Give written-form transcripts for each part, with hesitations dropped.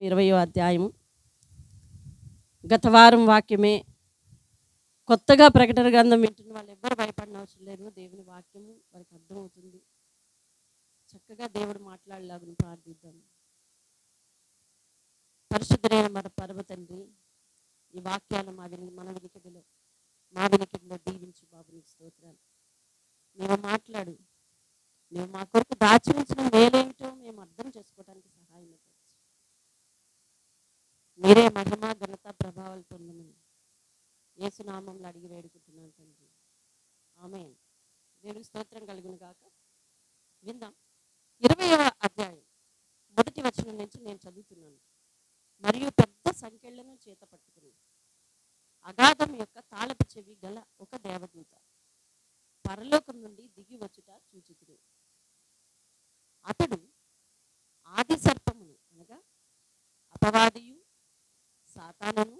20వ అధ్యాయం. గత వారం వాక్యమే. కొత్తగా ప్రకటన గ్రంథం వింటున్న వాళ్ళు ఎవ్వరు భయపడిన అవసరం లేదు. దేవుని వాక్యము వారికి అర్థమవుతుంది. చక్కగా దేవుడు మాట్లాడలాగును ప్రార్థిద్దాం. పరిశుద్ధమైన మన పరమ తండ్రి, ఈ వాక్యాలు మన వినికిడిలో దీవించి బాబు నీకు స్తోత్రాలు. నీవు మాట్లాడు. నీవు మా కొరకు దాచి ఉంచిన మేలేమిటో మేము అర్థం చేసుకోవడానికి సహాయం ఇవ్వచ్చు. మీరే మహిమ ఘనత ప్రభావాలు పొందమని యేసునామంలో అడిగి వేడుకుంటున్నాను తండ్రి. ఆమేన్. దేవునికి స్తోత్రం కలుగును గాక. విందాం. 20వ అధ్యాయం మొదటి వచనం నుంచి నేను చదువుతున్నాను. మరియు పెద్ద సంఖ్యలను చేత పట్టుకుని అగాధం యొక్క తాళపు చెవి గల ఒక దేవదూత పరలోకం నుండి దిగి వచ్చుట చూచితిని. అతడు ఆది సర్పమును అనగా అపవాదియు సాతానును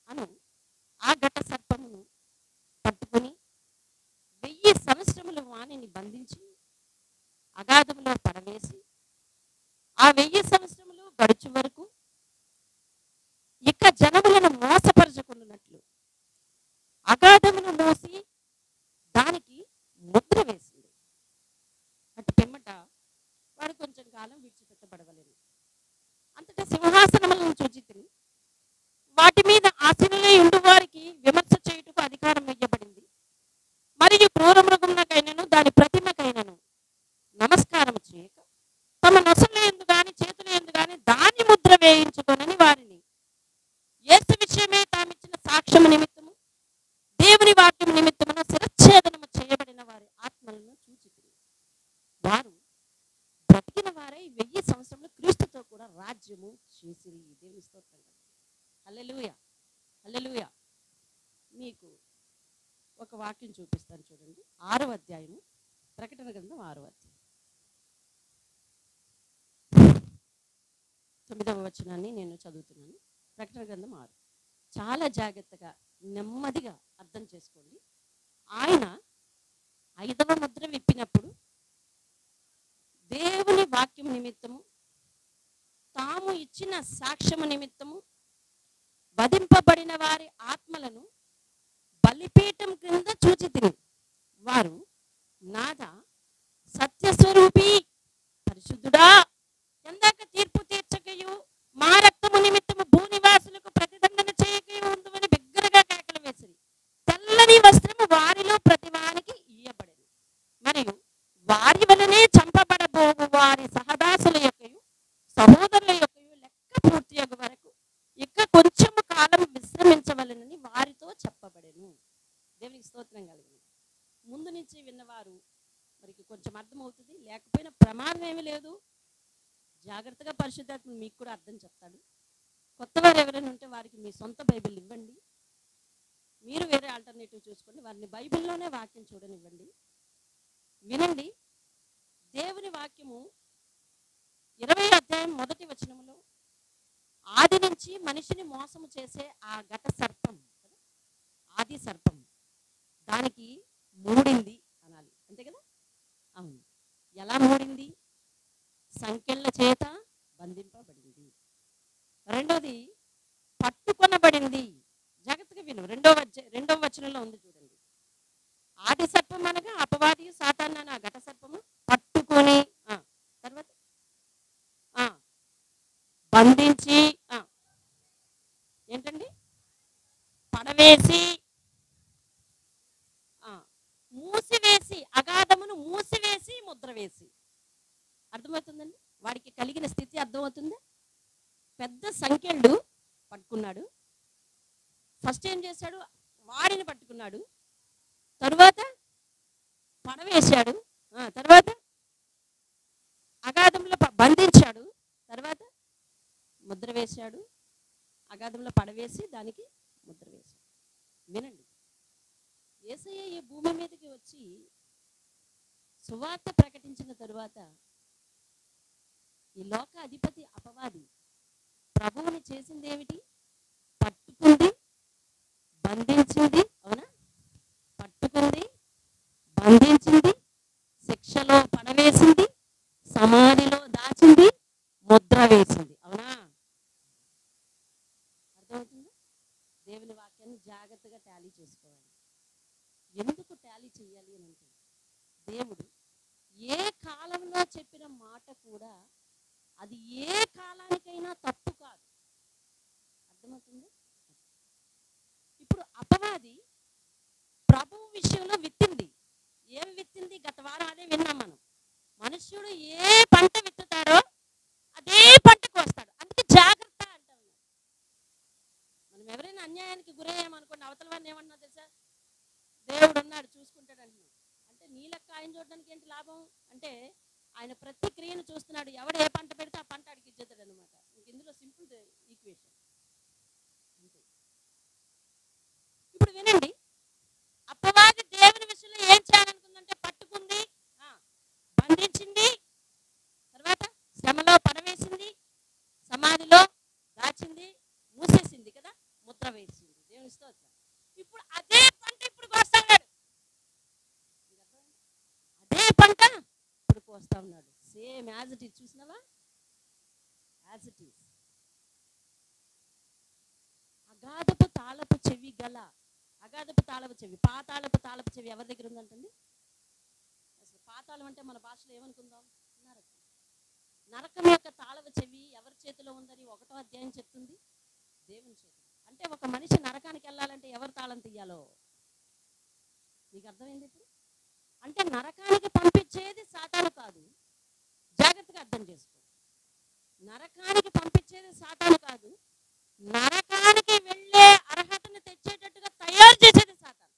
అను ఆ ఘట సర్పమును పట్టుకుని 1000 సంవత్సరముల వాణిని బంధించి అగాధములో పడవేసి ఆ 1000 సంవత్సరములు గడుచు వరకు ఇక జనములను మోసపరచుకున్నట్లు అగాధమును మోసి దానికి ముద్ర వేసింది. అటు పిమ్మట వాడు కొంచెం కాలం విడిచిపెట్టబడవలేదు. అంతటా సింహాసనములను చూచితిని. వాటి మీద ఆసీనులై ఉండు వారికి విమర్శ చేయుటకు అధికారం ఇవ్వబడింది. మరియు క్రూర మృగమునకైనను దాని ప్రతిమకైనను నమస్కారం చేయక తమ నొసల యందు గాని చేతుల యందు గాని దాని ముద్ర వేయించుకొనని వారిని యేసు విషయమే తామిచ్చిన సాక్ష్యము నిమిత్తము దేవుని వాక్యము నిమిత్తమున శిరచ్ఛేదనము చేయబడిన వారి ఆత్మలను చూచితిని. వారు బ్రతికిన వారై 1000 సంవత్సరములు క్రీస్తుతో కూడా రాజ్యము చేసిరి. దేవుని స్తోత్రం. హల్లెలూయా, హల్లెలూయా. మీకు ఒక వాక్యం చూపిస్తాను చూడండి. 6వ అధ్యాయము, ప్రకటన గ్రంథం 6వ అధ్యాయం 9వ వచనాన్ని నేను చదువుతున్నాను. ప్రకటన గ్రంథం 6. చాలా జాగ్రత్తగా నెమ్మదిగా అర్థం చేసుకోండి. ఆయన 5వ ముద్ర విప్పినప్పుడు దేవుని వాక్యం నిమిత్తము తాము ఇచ్చిన సాక్ష్యము నిమిత్తము వధింపబడిన వారి ఆత్మలను బలిపీఠం క్రింద చూచితిని. వారు నాదా సత్యస్వరూపి పరిశుద్ధుడా, ఎందాక తీర్పు తీర్చకయు మా రక్తము నిమిత్తము భూనివాసులకు ప్రతిదండన చేయకయు ఉందని బిగ్గరగా కేకలు వేసిరి. తెల్లని వస్త్రము వారిలో ప్రతివానికి ఇయ్యబడెను. మరియు వారి వలనే చంపబడబోవు వారి సహదాసుల యొక్కయు సహోదరుల యొక్కయు లెక్క పూర్తి అగు వరకు ఇక కొంచెము కాలం విశ్రమించవలనని వారితో చెప్పబడెను. దేవునికి స్తోత్రం కలిగింది. ముందు నుంచి విన్నవారు మరికి కొంచెం అర్థమవుతుంది, లేకపోయినా ప్రమాదం ఏమీ లేదు. జాగ్రత్తగా పరిశుద్ధాత్మ మీకు కూడా అర్థం చెప్తాడు. కొత్తవారు ఎవరైనా ఉంటే వారికి మీ సొంత బైబిల్ ఇవ్వండి. మీరు వేరే ఆల్టర్నేటివ్ చూసుకోండి. వారిని బైబిల్లోనే వాక్యం చూడనివ్వండి, వినండి. దేవుని వాక్యము 20వ అధ్యాయం మొదటి వచనములో ఆది నుంచి మనిషిని మోసము చేసే ఆ ఘట సర్పం, ఆది సర్పం, దానికి మూడింది అనాలి, అంతే కదా? అవును. ఎలా మూడింది? సంఖ్యల చేత బంధింపబడింది. రెండోది పట్టుకొనబడింది. జాగ్రత్తగా విను. రెండవ వచనంలో ఉంది చూడండి. ఆది సర్పం అనగా అపవాది సాతాను అనే ఆ ఘట సర్పము పట్టుకొని తర్వాత బంధించి ఏంటండి పడవేసి మూసివేసి, అగాధమును మూసివేసి ముద్ర వేసి. అర్థమవుతుందండి? వాడికి కలిగిన స్థితి అర్థమవుతుందా? పెద్ద సంఖ్యలు పట్టుకున్నాడు. ఫస్ట్ ఏం చేశాడు? వాడిని పట్టుకున్నాడు, తరువాత పడవేశాడు, తర్వాత అగాధంలో బంధించాడు, తర్వాత ముద్ర వేశాడు. అగాధంలో పడవేసి దానికి ముద్ర వేశాడు. వినండి, యేసయ్య ఈ భూమి మీదకి వచ్చి సువార్త ప్రకటించిన తరువాత ఈ లోక అధిపతి అపవాది ప్రభువుని చేసింది ఏమిటి? పట్టుకుంది, బంధించింది. అవునా? పట్టుకుంది, బంధించింది, శిక్షలో పడవేసింది, సమాధిలో దాచింది, ముద్ర వేసింది. అవునా? దేవుని వాక్యాన్ని జాగ్రత్తగా టాలీ చేసుకోవాలి. ఎందుకు టాలీ చేయాలి అని అంటే, దేవుడు ఏ కాలంలో చెప్పిన మాట కూడా అది ఏ కాలానికైనా తప్పు కాదు. అర్థమవుతుంది? ఇప్పుడు అపవాది ప్రభు విషయంలో విత్తింది. ఏం విత్తింది? గత వారం అదే విన్నాం మనం. మనుష్యుడు ఏ పంట విత్తుతాడో అదే పంటకు వస్తాడు. అందుకే జాగ్రత్త అంటా ఉన్నాడు. మనం ఎవరైనా అన్యాయానికి గురయ్యామనుకోండి, అవతల వారిని ఏమన్నా తెలుసా, దేవుడు ఉన్నాడు చూసుకుంటాడు అంటున్నాడు. అంటే నీ లెక్క ఆయన చూడడానికి ఏంటి లాభం అంటే, ఆయన ప్రతి క్రియను చూస్తున్నాడు. ఎవడు ఏ పంట పెడితే ఆ పంట అడిగి ఇచ్చేస్తాడు అనమాట. ఇందులో సింపుల్ ఈక్వేషన్. ఇప్పుడు వినండి, అపవాది దేవుని విషయంలో ఏం చేయాలనుకుందంటే పట్టుకుంది, బంధించింది, తర్వాత శ్రమలో పడవేసింది, సమాధిలో దాచింది, మూసేసింది కదా, ముద్ర వేసింది. దేవుని స్తోత్రం. ఇప్పుడు అదే పంట ఇప్పుడు కోస్తాడు. అదే పంట ఇప్పుడు కోస్తా ఉన్నాడు. Same as it is. చూసినావా? As it is. అగాధపు తాళపు చెవి గల, అగాధపు తాళపు చెవి, పాతాళపు తాళపు చెవి ఎవరి దగ్గర ఉందంటండి? అసలు పాతాళం అంటే మన భాషలో ఏమనుకుందాం? నరకం. నరకం యొక్క తాళపు చెవి ఎవరి చేతిలో ఉందని 1వ అధ్యాయం చెప్తుంది, దేవుని చేతిలో. అంటే ఒక మనిషి నరకానికి వెళ్ళాలంటే ఎవరు తాళం తీయాలో మీకు అర్థమైంది ఇప్పుడు? అంటే నరకానికి పంపించేది సాతాను కాదు. జాగ్రత్తగా అర్థం చేసుకో. నరకానికి పంపించేది సాతాను కాదు. నరకానికి వెళ్ళే అర్హతను తెచ్చేటట్టుగా తయారు చేసేది సాతాను.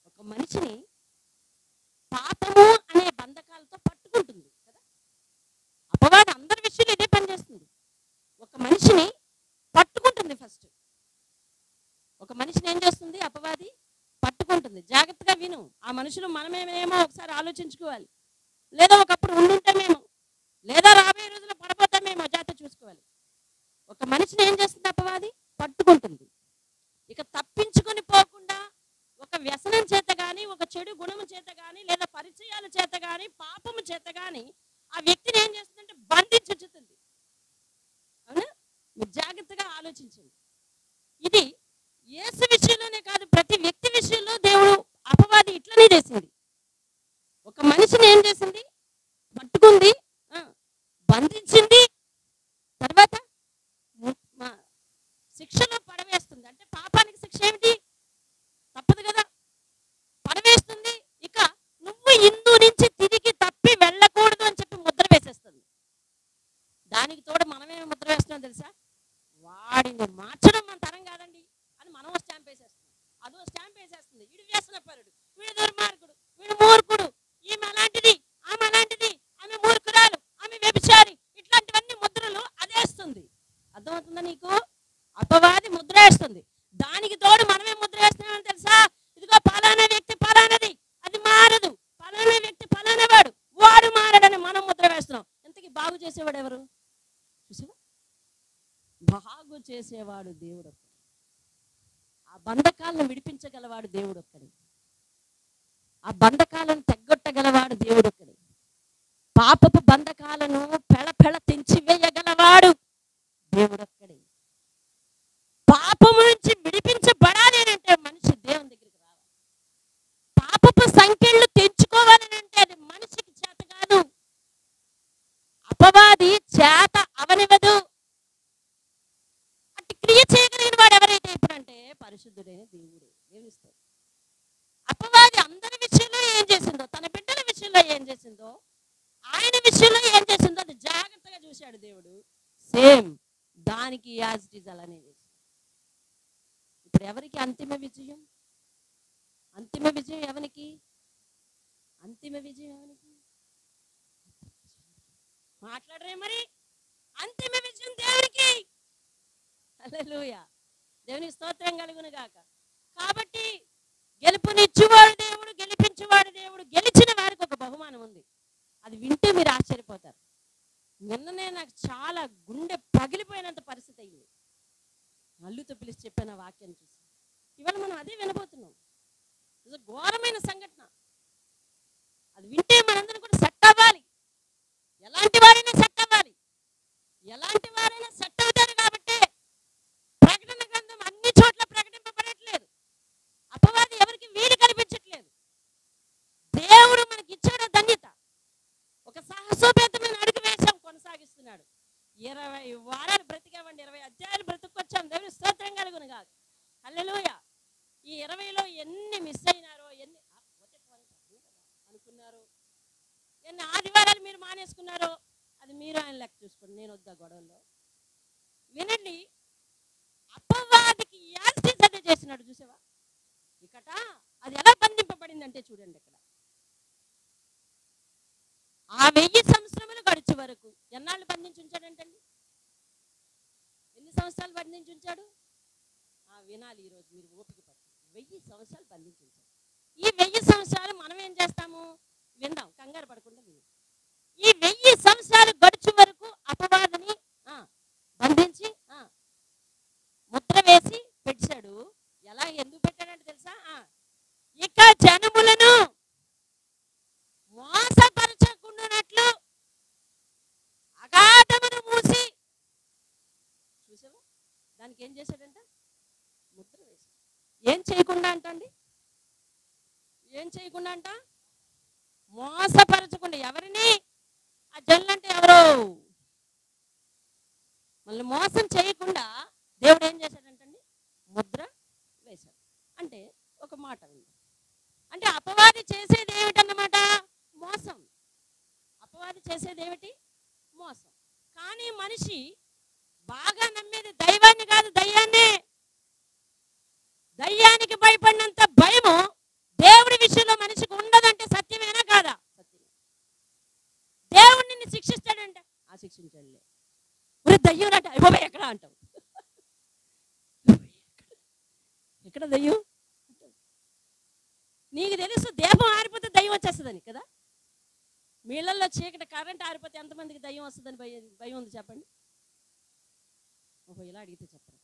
ఒక మనిషిని పాపము అనే బంధకాలతో పట్టుకుంటుంది కదా. అపవాది అందరి విషయంలో ఇదే పని చేస్తుంది. ఒక మనిషిని పట్టుకుంటుంది. ఫస్ట్ ఒక మనిషిని ఏం చేస్తుంది? అపవాది పట్టుకుంటుంది. జాగ్రత్తగా విను. ఆ మనుషులు మనమేమేమో ఒకసారి ఆలోచించుకోవాలి. లేదా ఒకప్పుడు ఉండుంటామేమో, లేదా రాబోయే రోజుల్లో పడబోతామేమో, జాగ్రత్త చూసుకోవాలి. ఒక మనిషిని ఏం చేస్తుంది? అపవాది పట్టుకుంటుంది. ఇక తప్పించుకొని పోకుండా ఒక వ్యసనం చేత కానీ, ఒక చెడు గుణము చేత కానీ, లేదా పరిచయాల చేత కానీ, పాపము చేత కానీ ఆ వ్యక్తిని ఏం చేస్తుందంటే బంధించుతుంది. అవునా? మీరు జాగ్రత్తగా ఆలోచించండి. ఇది యేసు విషయంలోనే కాదు, ప్రతి వ్యక్తి విషయంలో దేవుడు అపవాది ఇట్లనే చేసింది. ఒక మనిషిని ఏం చేసింది? పట్టుకుంది, బంధించింది, తర్వాత శిక్షలో పడవేస్తుంది. అంటే పాపానికి శిక్ష ఏమిటి? తప్పదు కదా, పడవేస్తుంది. ఇక నువ్వు ఇందు నుంచి తిరిగి తప్పి వెళ్ళకూడదు అని చెప్పి ముద్ర వేసేస్తుంది. దానికి తోడు మనమేమి ముద్ర వేస్తున్నాం తెలుసా? వాడిని మార్చడం మన తరం కాదండి అని మనం స్టాంప్ వేసేస్తున్నాం. అదో స్టాంప్ వేసేస్తుంది. వీడు వ్యసనపరుడు, వీడు దుర్మార్గుడు, వీడు మూర్ఖుడు, ఈమె అలాంటిది, ఆమె అలాంటిది, ఆమె మూర్ఖురాలు, ఆమె వ్యభిచారి, ఇట్లాంటివన్నీ ముద్రలు అదేస్తుంది. అర్థమవుతుందా నీకు? అపవాది ముద్ర వేస్తుంది. దానికి తోడు మనమే ముద్ర వేస్తున్నామని తెలుసా? ఇదిగో పలానా వ్యక్తి పలానది, అది మారదు, పలానా వ్యక్తి పలానా వాడు, వాడు మారడని మనం ముద్ర వేస్తున్నాం. ఇంతకీ బాగు చేసేవాడు ఎవరు? చూసావా? బాగు చేసేవాడు దేవుడు ఒక్కడే. ఆ బంధకాలను విడిపించగలవాడు దేవుడు ఒక్కడే. ఆ బంధకాలను తెగ్గొట్టగలవాడు దేవుడు ఒక్కడే. పాపపు బంధకాలను పెళపెళ తెంచివేయగలవాడు దేవుడు ఒక్కడే. పాపము నుంచి విడిపించబడాలి అంటే మనిషి దేవుని దగ్గరికి రావాలి. పాపపు సంఖ్యలు తెంచుకోవాలి అంటే అది మనిషికి చేత కాదు, అపవాది చేత అవనివ్వదు. అటు క్రియ చేయగలిగిన వాడు ఎవరైతే ఇప్పుడంటే పరిశుద్ధుడైన దేవుడే. దేవునిస్తాడు. అపవాది అందరి విషయంలో ఏం చేసిందో, తన బిడ్డల విషయంలో ఏం చేసిందో, ఆయన విషయంలో ఏం చేసిందో అది జాగ్రత్తగా చూశాడు దేవుడు. సేమ్ దానికి యాజ్ ఇట్ ఈజ్ అలానే చేశాడు. ఇప్పుడు ఎవరికి అంతిమ విజయం? అంతిమ విజయం ఎవరికి? అంతిమ విజయం ఎవరికి? మాట్లాడరే మరి? అంతిమ విజయం దేవునికి. హల్లెలూయా. దేవునికి స్తోత్రం కలుగును గాక. కాబట్టి గెలుపునిచ్చువాడు దేవుడు, గెలిపించువాడు దేవుడు. గెలిచిన వారికి ఒక బహుమానం ఉంది. అది వింటే మీరు ఆశ్చర్యపోతారు. నిన్ననే నాకు చాలా గుండె పగిలిపోయినంత పరిస్థితి అయింది. అల్లుతో పిలిచి చెప్పాను ఆ వాక్యాన్ని చూసి. ఇవాళ మనం అదే వినబోతున్నాం. ఇది ఘోరమైన సంఘటన. అది వింటే మనందరం కూడా సెట్ అవ్వాలి. ఎలాంటి వారైనా సెట్ అవ్వాలి. ఎలాంటి వారైనా సెట్ అవుతారు కాబట్టి ప్రకటన 20 వారాలు బ్రతికామండి, 20 అధ్యాయాలు బ్రతుకొచ్చాం. దేవుని స్తోత్రం కలుగును కాదు. హల్లెలూయా. ఈ 20లో ఎన్ని మిస్ అయినారో, ఎన్ని అనుకున్నారు, ఎన్ని ఆదివారాలు మీరు మానేసుకున్నారో అది మీరు ఆయన లెక్క చూసుకోండి. నేను వద్దా గొడవల్లో. వినండి, అపవాదికి యాక్సిస్ అదే చేసినాడు చూసావా ఇకట. అది ఎలా బంధింపబడిందంటే చూడండి ఇక్కడ. ఆ 1000 సంవత్సరములు గడిచే వరకు ఎన్నాళ్ళు బంధించి ఉంచాడంటండి? ఎన్ని సంవత్సరాలు బంధించి ఉంచాడు? వినాలి ఈరోజు మీరు ఓపిక పట్టి. 1000 సంవత్సరాలు బంధించి ఉంచాడు. ఈ 1000 సంవత్సరాలు మనం ఏం చేస్తాము? విందాం, కంగారు పడకుండా విని. ఈ 1000 సంవత్సరాలు గడిచే వరకు అపవాదిని బంధించి ముద్ర వేసి పెట్టాడు. ఎలా, ఎందుకు పెట్టాడంటే తెలుసా? ఇక జనములను మోసపరచకుండానట్లు అగాధమును మూసి, చూసావా దానికి ఏం చేశాడంట? ముద్ర వేసి. ఏం చేయకుండా అంటండి? ఏం చేయకుండా అంట? మోసపరచకుండా. ఎవరిని? ఆ జనులంటే ఎవరు? మళ్ళీ మోసం చేయకుండా దేవుడు ఏం చేశాడంటండి? ముద్ర వేశాడు. అంటే ఒక మాట ఉంది, అంటే అపవాది చేసేది ఏమిటన్నమాట? మోసం. అపవాది చేసేది ఏమిటి? మోసం. కానీ మనిషి బాగా నమ్మేది దైవాన్ని కాదు, దయ్యాన్నే. దయ్యానికి భయపడినంత భయము దేవుడి విషయంలో మనిషికి ఉండదంటే సత్యమేనా కాదా? సత్యమే. దేవుడు నిన్ను శిక్షిస్తాడంటే శిక్షించండి. మరి దయ్యం అంటే అయిపోయి ఎక్కడ అంటావు? ఎక్కడ దయ్యం? నీకు తెలుసు దీపం ఆరిపోతే దయ్యం వచ్చేస్తుందని కదా. మీళ్ళల్లో చీకటి కరెంట్ ఆరిపోతే ఎంతమందికి దయ్యం వస్తుందని భయం ఉంది చెప్పండి? ఇలా అడిగితే చెప్పండి.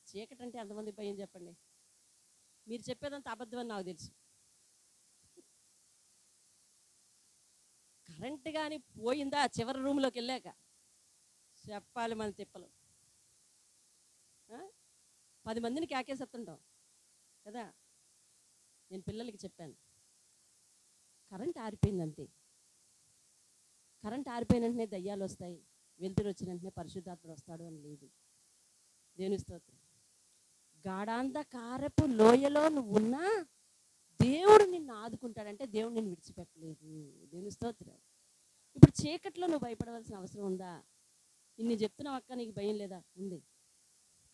చీకటి అంటే ఎంతమంది భయం చెప్పండి? మీరు చెప్పేదంతా అబద్ధం అని నాకు తెలుసు. కరెంట్ కానీ పోయిందా చివరి రూమ్లోకి వెళ్ళాక చెప్పాలి మన తిప్పలు. 10 మందిని కేకేసేస్తుంటాం కదా. నేను పిల్లలకి చెప్పాను, కరెంట్ ఆరిపోయిందంతే. కరెంట్ ఆరిపోయిన వెంటనే దయ్యాలు వస్తాయి, వెలుతురు వచ్చిన వెంటనే పరిశుద్ధాత్ముడు వస్తాడు అని లేదు. దేవుని స్తోత్రం. గాఢాంధకారపు లోయలో నువ్వు ఉన్నా దేవుడు నిన్ను ఆదుకుంటాడంటే దేవుడు నిన్ను విడిచిపెట్టలేదు. దేవుని స్తోత్రం. ఇప్పుడు చీకట్లో నువ్వు భయపడవలసిన అవసరం ఉందా? ఇన్ని చెప్తున్నావు అక్క, నీకు భయం లేదా? ఉంది.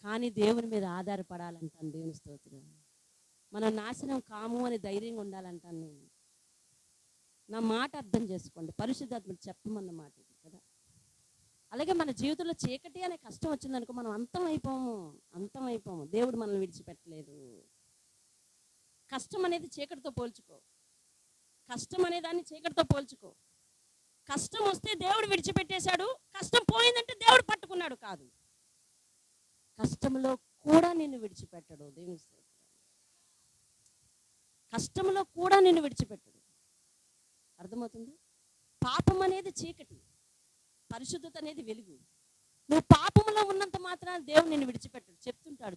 కానీ దేవుని మీద ఆధారపడాలంటాను. దేవుని స్తోత్రం. మనం నాశనం కాము అని ధైర్యంగా ఉండాలంటాను నేను. నా మాట అర్థం చేసుకోండి, పరిశుద్ధాత్ముడు చెప్పమన్న మాట ఇది కదా. అలాగే మన జీవితంలో చీకటి అనే కష్టం వచ్చిందనుకో మనం అంతం అయిపోము. దేవుడు మనల్ని విడిచిపెట్టలేదు. కష్టం అనేది చీకటితో పోల్చుకో. కష్టం అనే దాన్ని చీకటితో పోల్చుకో. కష్టం వస్తే దేవుడు విడిచిపెట్టేశాడు, కష్టం పోయిందంటే దేవుడు పట్టుకున్నాడు కాదు. కష్టంలో కూడా నిన్ను విడిచిపెట్టడు. దేవుని స్తోత్రం. కష్టంలో కూడా నిన్ను విడిచిపెట్టడు. అర్థమవుతుందా? పాపం అనేది చీకటి, పరిశుద్ధత అనేది వెలుగు. నువ్వు పాపంలో ఉన్నంత మాత్రాన దేవుడు నిన్ను విడిచిపెట్టడు. చెప్తుంటాడు.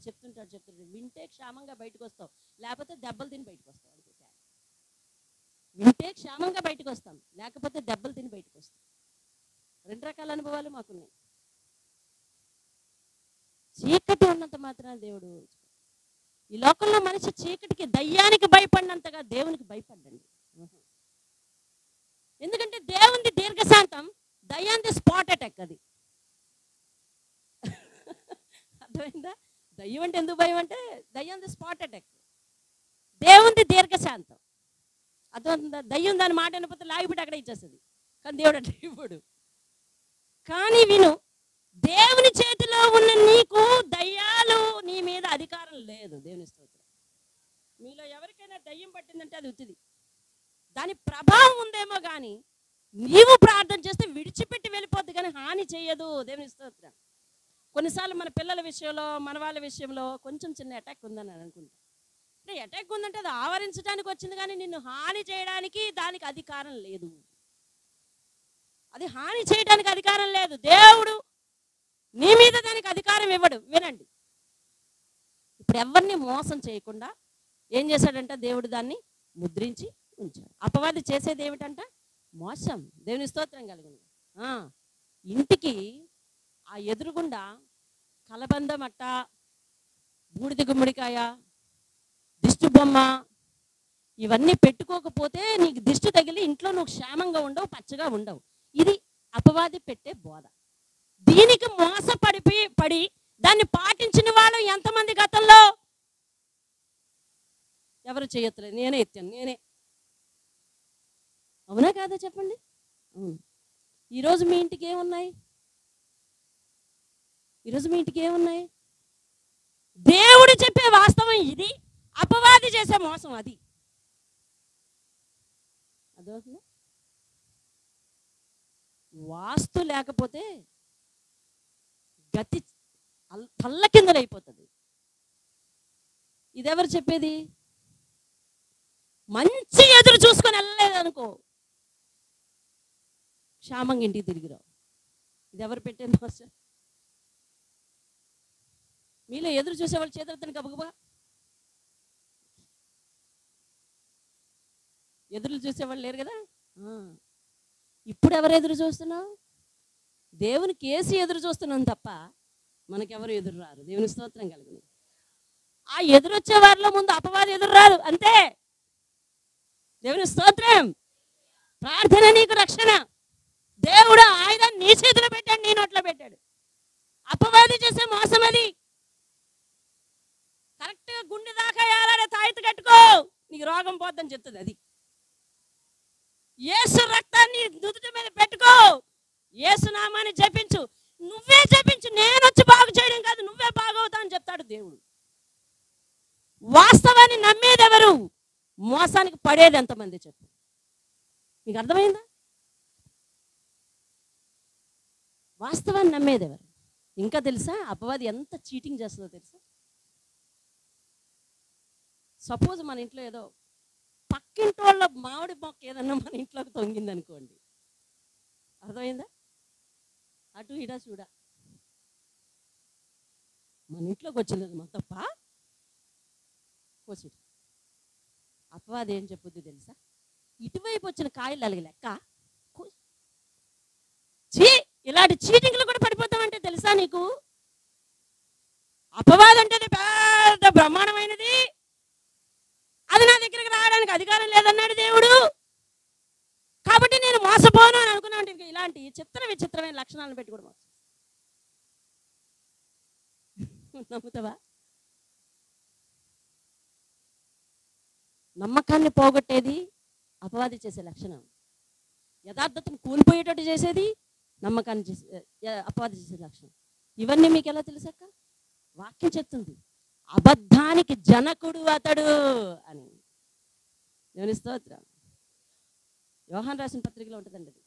వింటే క్షేమంగా బయటకు వస్తావు, లేకపోతే దెబ్బలు తిని బయటకు వస్తావు. వింటే క్షేమంగా బయటకు వస్తాం, లేకపోతే దెబ్బలు తిని బయటకు వస్తాం. 2 రకాల అనుభవాలు మాకున్నాయి. చీకటి ఉన్నంత మాత్రాన దేవుడు, ఈ లోకంలో మనిషి చీకటికి దయ్యానికి భయపడినంతగా దేవునికి భయపడ్డండి. ఎందుకంటే దేవునిది దీర్ఘశాంతం, దయ్యానికి స్పాట్ అటాక్. అది అర్థమైందా? దయ్యం అంటే ఎందుకు భయం అంటే దయ్యానికి స్పాట్ అటాక్, దేవునిది దీర్ఘశాంతం. అర్థమవుతుందా? దయ్యం దాని మాట వినకపోతే లాగిపెట్టి అక్కడ ఇచ్చేస్తుంది, కానీ దేవుడు అంటే ఇవ్వడు. కానీ విను, దేవుని చేతిలో ఉన్న నీకు దయ్యాలు నీ మీద అధికారం లేదు. దేవుని స్తోత్రం. మీలో ఎవరికైనా దయ్యం పట్టిందంటే అది ఉత్తిది, దాని ప్రభావం ఉందేమో కానీ నీవు ప్రార్థన చేస్తే విడిచిపెట్టి వెళ్ళిపోద్ది, కానీ హాని చేయదు. దేవుని స్తోత్రం. కొన్నిసార్లు మన పిల్లల విషయంలో, మన వాళ్ళ విషయంలో కొంచెం చిన్న అటాక్ ఉందని అనుకుంటా. అటాక్ ఉందంటే అది ఆవరించడానికి వచ్చింది, కానీ నిన్ను హాని చేయడానికి దానికి అధికారం లేదు. అది హాని చేయడానికి అధికారం లేదు. దేవుడు నీ మీద దానికి అధికారం ఇవ్వడు. వినండి, ఇప్పుడు ఎవరిని మోసం చేయకుండా ఏం చేశాడంట? దేవుడు దాన్ని ముద్రించి ఉంచాడు. అపవాది చేసేది ఏమిటంట? మోసం. దేవుని స్తోత్రం కలుగును. ఇంటికి ఆ ఎదురుగుండా కలబంద మట్ట, బూడిద గుమ్మడికాయ, దిష్టి బొమ్మ ఇవన్నీ పెట్టుకోకపోతే నీకు దిష్టి తగిలి ఇంట్లో నువ్వు క్షేమంగా ఉండవు, పచ్చగా ఉండవు. ఇది అపవాది పెట్టే బోధ. దీనికి పడి దాన్ని పాటించిన వాళ్ళు ఎంతమంది గతంలో? ఎవరు చేయట్లేదు, నేనే ఎత్తాను, నేనే. అవునా కాదా చెప్పండి? అవును. ఈరోజు మీ ఇంటికి ఏమున్నాయి? ఈరోజు మీ ఇంటికి ఏమున్నాయి? దేవుడు చెప్పే వాస్తవం ఇది, అపవాది చేసే మోసం అది. అదవుతుందా? వాస్తు లేకపోతే గతి తల్ల కిందలైపోతుంది. ఇదెవరు చెప్పేది? మంచి ఎదురు చూసుకొని వెళ్ళలేదు అనుకో, క్షేమంగా ఇంటికి తిరిగిరావు. ఇది ఎవరు పెట్టేది మాస్టర్? మీలో ఎదురు చూసేవాళ్ళు చేతులతో గబగబా ఎదురు చూసేవాళ్ళు లేరు కదా. ఇప్పుడు ఎవరు ఎదురు చూస్తున్నావు? దేవుని కేసి ఎదురు చూస్తున్నాం తప్ప మనకెవరు ఎదురు రారు. దేవుని స్తోత్రం కలుగును. ఆ ఎదురొచ్చే వారిలో ముందు అపవాది ఎదురు రాదు, అంతే. దేవుని స్తోత్రం. ప్రార్థన నీకు రక్షణ. దేవుడు ఆయుధం నీ చేతిలో పెట్టాడు, నీ నోట్లో పెట్టాడు. అపవాది చేసే మోసం అది. కరెక్ట్గా గుండె దాకా ఏలాడే తాయితు కట్టుకో, నీకు రోగం పోద్దని చెప్తుంది అది. యేసు రక్తాన్ని నుదుటి మీద పెట్టుకో, యేసు నామాన్ని జపించు. నువ్వే జపించు, నేను వచ్చి బాగు చేయడం కాదు, నువ్వే బాగవుతా అని చెప్తాడు దేవుడు. వాస్తవాన్ని నమ్మేది ఎవరు? మోసానికి పడేది ఎంతమంది చెప్పు? మీకు అర్థమైందా? వాస్తవాన్ని నమ్మేది ఎవరు? ఇంకా తెలుసా అపవాది ఎంత చీటింగ్ చేస్తుందో తెలుసా? సపోజ్ మన ఇంట్లో ఏదో పక్కింటి వాళ్ళ మామిడి మొక్క ఏదన్నా మన ఇంట్లోకి తొంగింది అనుకోండి, అర్థమైందా? అటు ఇడా చూడ మన ఇంట్లోకి వచ్చింది మొత్తం కోసి. అపవాది ఏం చెప్పుద్ది తెలుసా? ఇటువైపు వచ్చిన కాయలు అలాగే లెక్క. ఇలాంటి చీటింగ్లు కూడా పడిపోతామంటే తెలుసా నీకు? అపవాది అంటే పెద్ద బ్రహ్మాండమైనది, అది నా దగ్గరికి రావడానికి అధికారం లేదన్నాడు దేవుడు. కాబట్టి నేను మోసపోను అని అనుకున్నా. ఇలాంటి విచిత్రమైన లక్షణాలను పెట్టి కూడా మోసం. నమ్ముతావా? నమ్మకాన్ని పోగొట్టేది అపవాది చేసే లక్షణం. యథార్థతను కూలిపోయేటట్టు చేసేది నమ్మకాన్ని అపవాది చేసే లక్షణం. ఇవన్నీ మీకు ఎలా తెలుసక్క? వాక్యం చెప్తుంది, అబద్ధానికి జనకుడు అతడు అని. దేవుని స్తోత్రం. యోహాను రాసిన పత్రికలో ఉంటుందండి అది.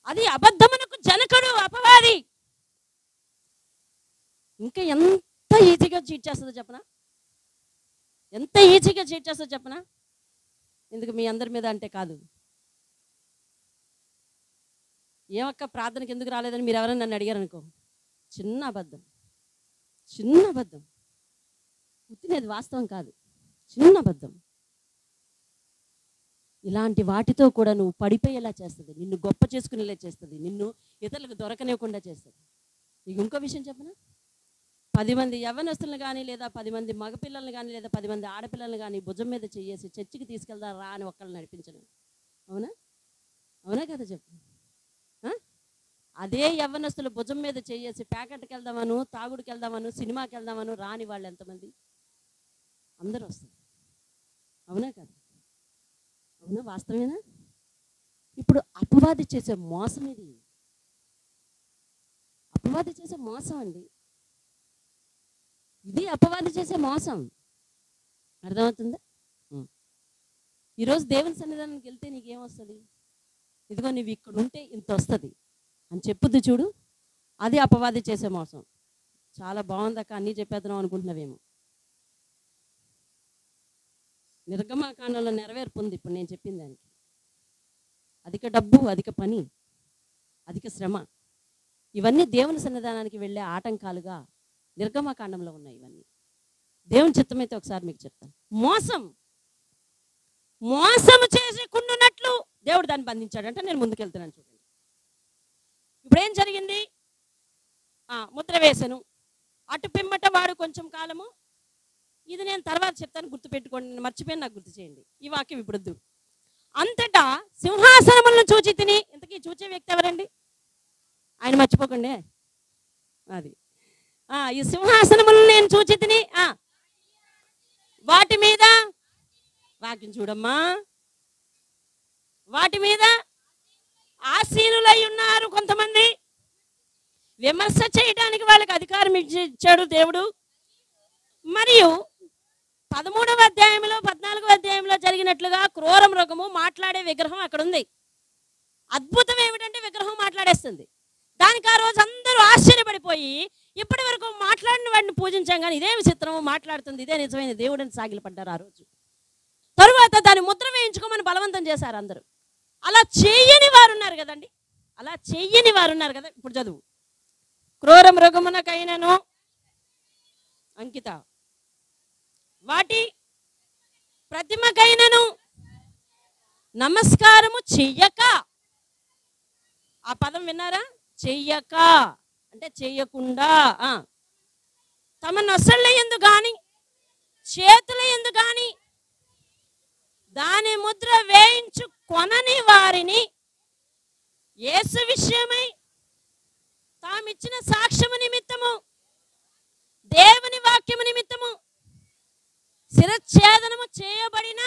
అది అబద్ధమునకు జనకుడు అపవాది. ఇంకా ఎంత ఈజీగా చీట్ చేస్తుందో చెప్పనా? ఎంత ఈజీగా చీట్ చేస్తుందో చెప్పనా? ఎందుకు మీ అందరి మీద అంటే కాదు, ఏమక్క ప్రార్థనకి ఎందుకు రాలేదని మీరు ఎవరైనా నన్ను అడిగారు అనుకో, చిన్న అబద్ధం పుట్టినది వాస్తవం కాదు, చిన్న అబద్ధం. ఇలాంటి వాటితో కూడా నువ్వు పడిపోయేలా చేస్తుంది, నిన్ను గొప్ప చేసుకునేలా చేస్తుంది, నిన్ను ఇతరులకు దొరకనివ్వకుండా చేస్తుంది. నీకు ఇంకో విషయం చెప్పనా? 10 మంది యవ్వనస్తులను కానీ, లేదా 10 మంది మగపిల్లలను కానీ, లేదా 10 మంది ఆడపిల్లలను కానీ భుజం మీద చేసి చర్చికి తీసుకెళ్దా రా అని ఒక్కళ్ళని నడిపించను. అవునా కదా చెప్పు? అదే యవ్వనస్తులు భుజం మీద చేసి ప్యాకెట్కి వెళ్దామను, తాగుడికి వెళ్దామను, సినిమాకి వెళ్దామను రాని వాళ్ళు ఎంతమంది? అందరూ వస్తారు. అవునా కదా? అవునా? వాస్తవేనా? ఇప్పుడు అపవాది చేసే మోసం ఇది. అపవాది చేసే మోసం అండి ఇది. అపవాది చేసే మోసం అర్థమవుతుందా? ఈరోజు దేవుని సన్నిధానానికి వెళ్తే నీకేమొస్తుంది? ఇదిగో నువ్వు ఇక్కడ ఉంటే ఇంత వస్తుంది అని చెప్పుద్ది చూడు, అది అపవాది చేసే మోసం. చాలా బాగుందక్క, అన్నీ చెప్పేద్దాం అనుకుంటున్నావేమో. నిర్గమకాండంలో నెరవేర్పు ఉంది ఇప్పుడు నేను చెప్పిన దానికి. అధిక డబ్బు, అధిక పని, అధిక శ్రమ, ఇవన్నీ దేవుని సన్నిధానానికి వెళ్ళే ఆటంకాలుగా నిర్గమకాండంలో ఉన్నాయి. ఇవన్నీ దేవుని చిత్తమైతే ఒకసారి మీకు చెప్తాను. మోసం చేసి కుండునట్లు దేవుడు దాన్ని బంధించాడు. అంటే నేను ముందుకెళ్తున్నాను చూడండి. ఇప్పుడు ఏం జరిగింది? ముద్ర వేసెను. అటు పిమ్మట వాడు కొంచెం కాలము, ఇది నేను తర్వాత చెప్తాను, గుర్తుపెట్టుకోండి, నేను మర్చిపోయి నాకు గుర్తు చేయండి. ఈ వాక్యం ఇప్పుడొద్దు. అంతటా సింహాసనములను చూచి తిని, ఇంతకీ చూచే వ్యక్తి ఎవరండి? ఆయన మర్చిపోకండి. అది ఈ సింహాసనములను నేను చూచి తిని, వాటి మీద వాక్యం చూడమ్మా, వాటి మీద ఆసీనులై ఉన్నారు కొంతమంది. విమర్శ చేయడానికి వాళ్ళకి అధికారం ఇచ్చాడు దేవుడు. మరియు 13వ అధ్యాయంలో 14వ అధ్యాయంలో జరిగినట్లుగా క్రూర మృగము మాట్లాడే విగ్రహం అక్కడ ఉంది. అద్భుతం ఏమిటంటే విగ్రహం మాట్లాడేస్తుంది. దానికి ఆ రోజు అందరూ ఆశ్చర్యపడిపోయి, ఇప్పటి వరకు మాట్లాడిన వాడిని పూజించాం కానీ ఇదే విచిత్రము, మాట్లాడుతుంది, ఇదే నిజమైన దేవుడిని సాగిలపడ్డారు ఆ రోజు. తరువాత దాన్ని ముద్ర వేయించుకోమని బలవంతం చేశారు అందరూ. అలా చెయ్యని వారు ఉన్నారు కదండి, అలా చెయ్యని వారు ఉన్నారు కదా. ఇప్పుడు చదువు. క్రూర మృగమునకైనను అంకిత, వాటి ప్రతిమకైనను నమస్కారము చెయ్యక. ఆ పదం విన్నారా? చెయ్యక అంటే చెయ్యకుండా. తమ నొసళ్ళ యందు గాని చేతుల యందు గాని దాని ముద్ర వేయించు కొనని వారిని యేసు విషయమై తామిచ్చిన సాక్ష్యము నిమిత్తము, దేవుని వాక్యము నిమిత్తము శిరచ్ఛేదనము చేయబడిన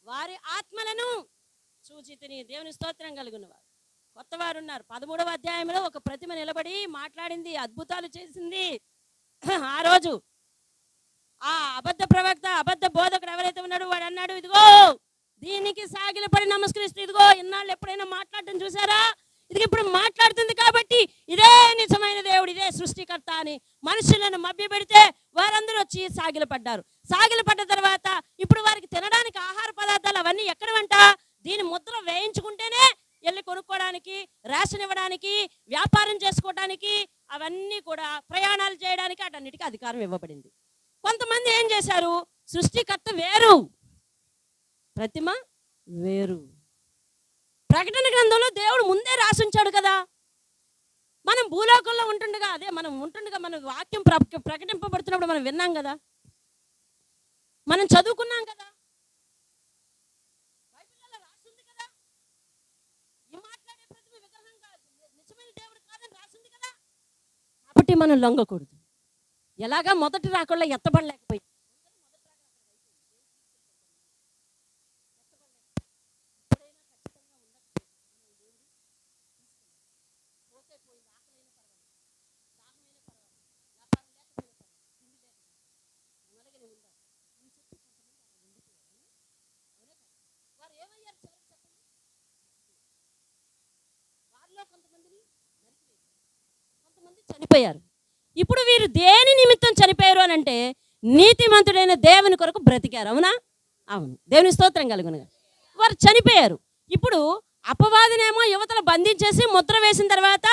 వారి ఆత్మలను చూచి తిని. దేవుని స్తోత్రం కలుగునవారు. కొత్త వారు ఉన్నారు. 13వ అధ్యాయంలో ఒక ప్రతిమ నిలబడి మాట్లాడింది, అద్భుతాలు చేసింది. ఆ రోజు ఆ అబద్ధ ప్రవక్త, అబద్ధ బోధకుడు ఎవరైతే ఉన్నాడో వాడు అన్నాడు, ఇదిగో దీనికి సాగిలపడి నమస్కరిస్తూ, ఇదిగో ఇన్నాళ్ళు ఎప్పుడైనా మాట్లాడటం చూసారా, ఇది ఇప్పుడు మాట్లాడుతుంది కాబట్టి ఇదే నిజమైన దేవుడు, ఇదే సృష్టికర్త అని మనుషులను మభ్యపెడితే వారందరూ వచ్చి సాగిలపడ్డారు. సాగిలపడ్డ తర్వాత ఇప్పుడు వారికి తినడానికి ఆహార పదార్థాలు అవన్నీ ఎక్కడ వెంట? దీని ముద్ర వేయించుకుంటేనే వెళ్ళి కొనుక్కోవడానికి, రేషన్ ఇవ్వడానికి, వ్యాపారం చేసుకోవడానికి, అవన్నీ కూడా ప్రయాణాలు చేయడానికి అటన్నిటికీ అధికారం ఇవ్వబడింది. కొంతమంది ఏం చేశారు? సృష్టికర్త వేరు, ప్రతిమ వేరు. ప్రకటన గ్రంథంలో దేవుడు ముందే రాసి ఉంచాడు కదా. మనం భూలోకంలో ఉంటుండగా, మన వాక్యం ప్రకటింపబడుతున్నప్పుడు మనం విన్నాం కదా, మనం చదువుకున్నాం కదా, బైబిల్లో రాసింది కదా, ఈ మాట్లాడే ప్రతిమ విగ్రహం కాదు, నిజమైన దేవుడు కాదని రాసింది కదా. కాబట్టి మనం లొంగకూడదు. ఎలాగా మొదటి రాకల్లో ఎత్తబడలేకపోయి, చనిపోయారు. ఇప్పుడు వీరు దేని నిమిత్తం చనిపోయారు అని అంటే, నీతిమంతుడైన దేవుని కొరకు బ్రతికారు. అవునా? అవును. దేవుని స్తోత్రం కలుగునుగా. వారు చనిపోయారు. ఇప్పుడు అపవాదినేమో యువతలు బంధించేసి ముద్ర వేసిన తర్వాత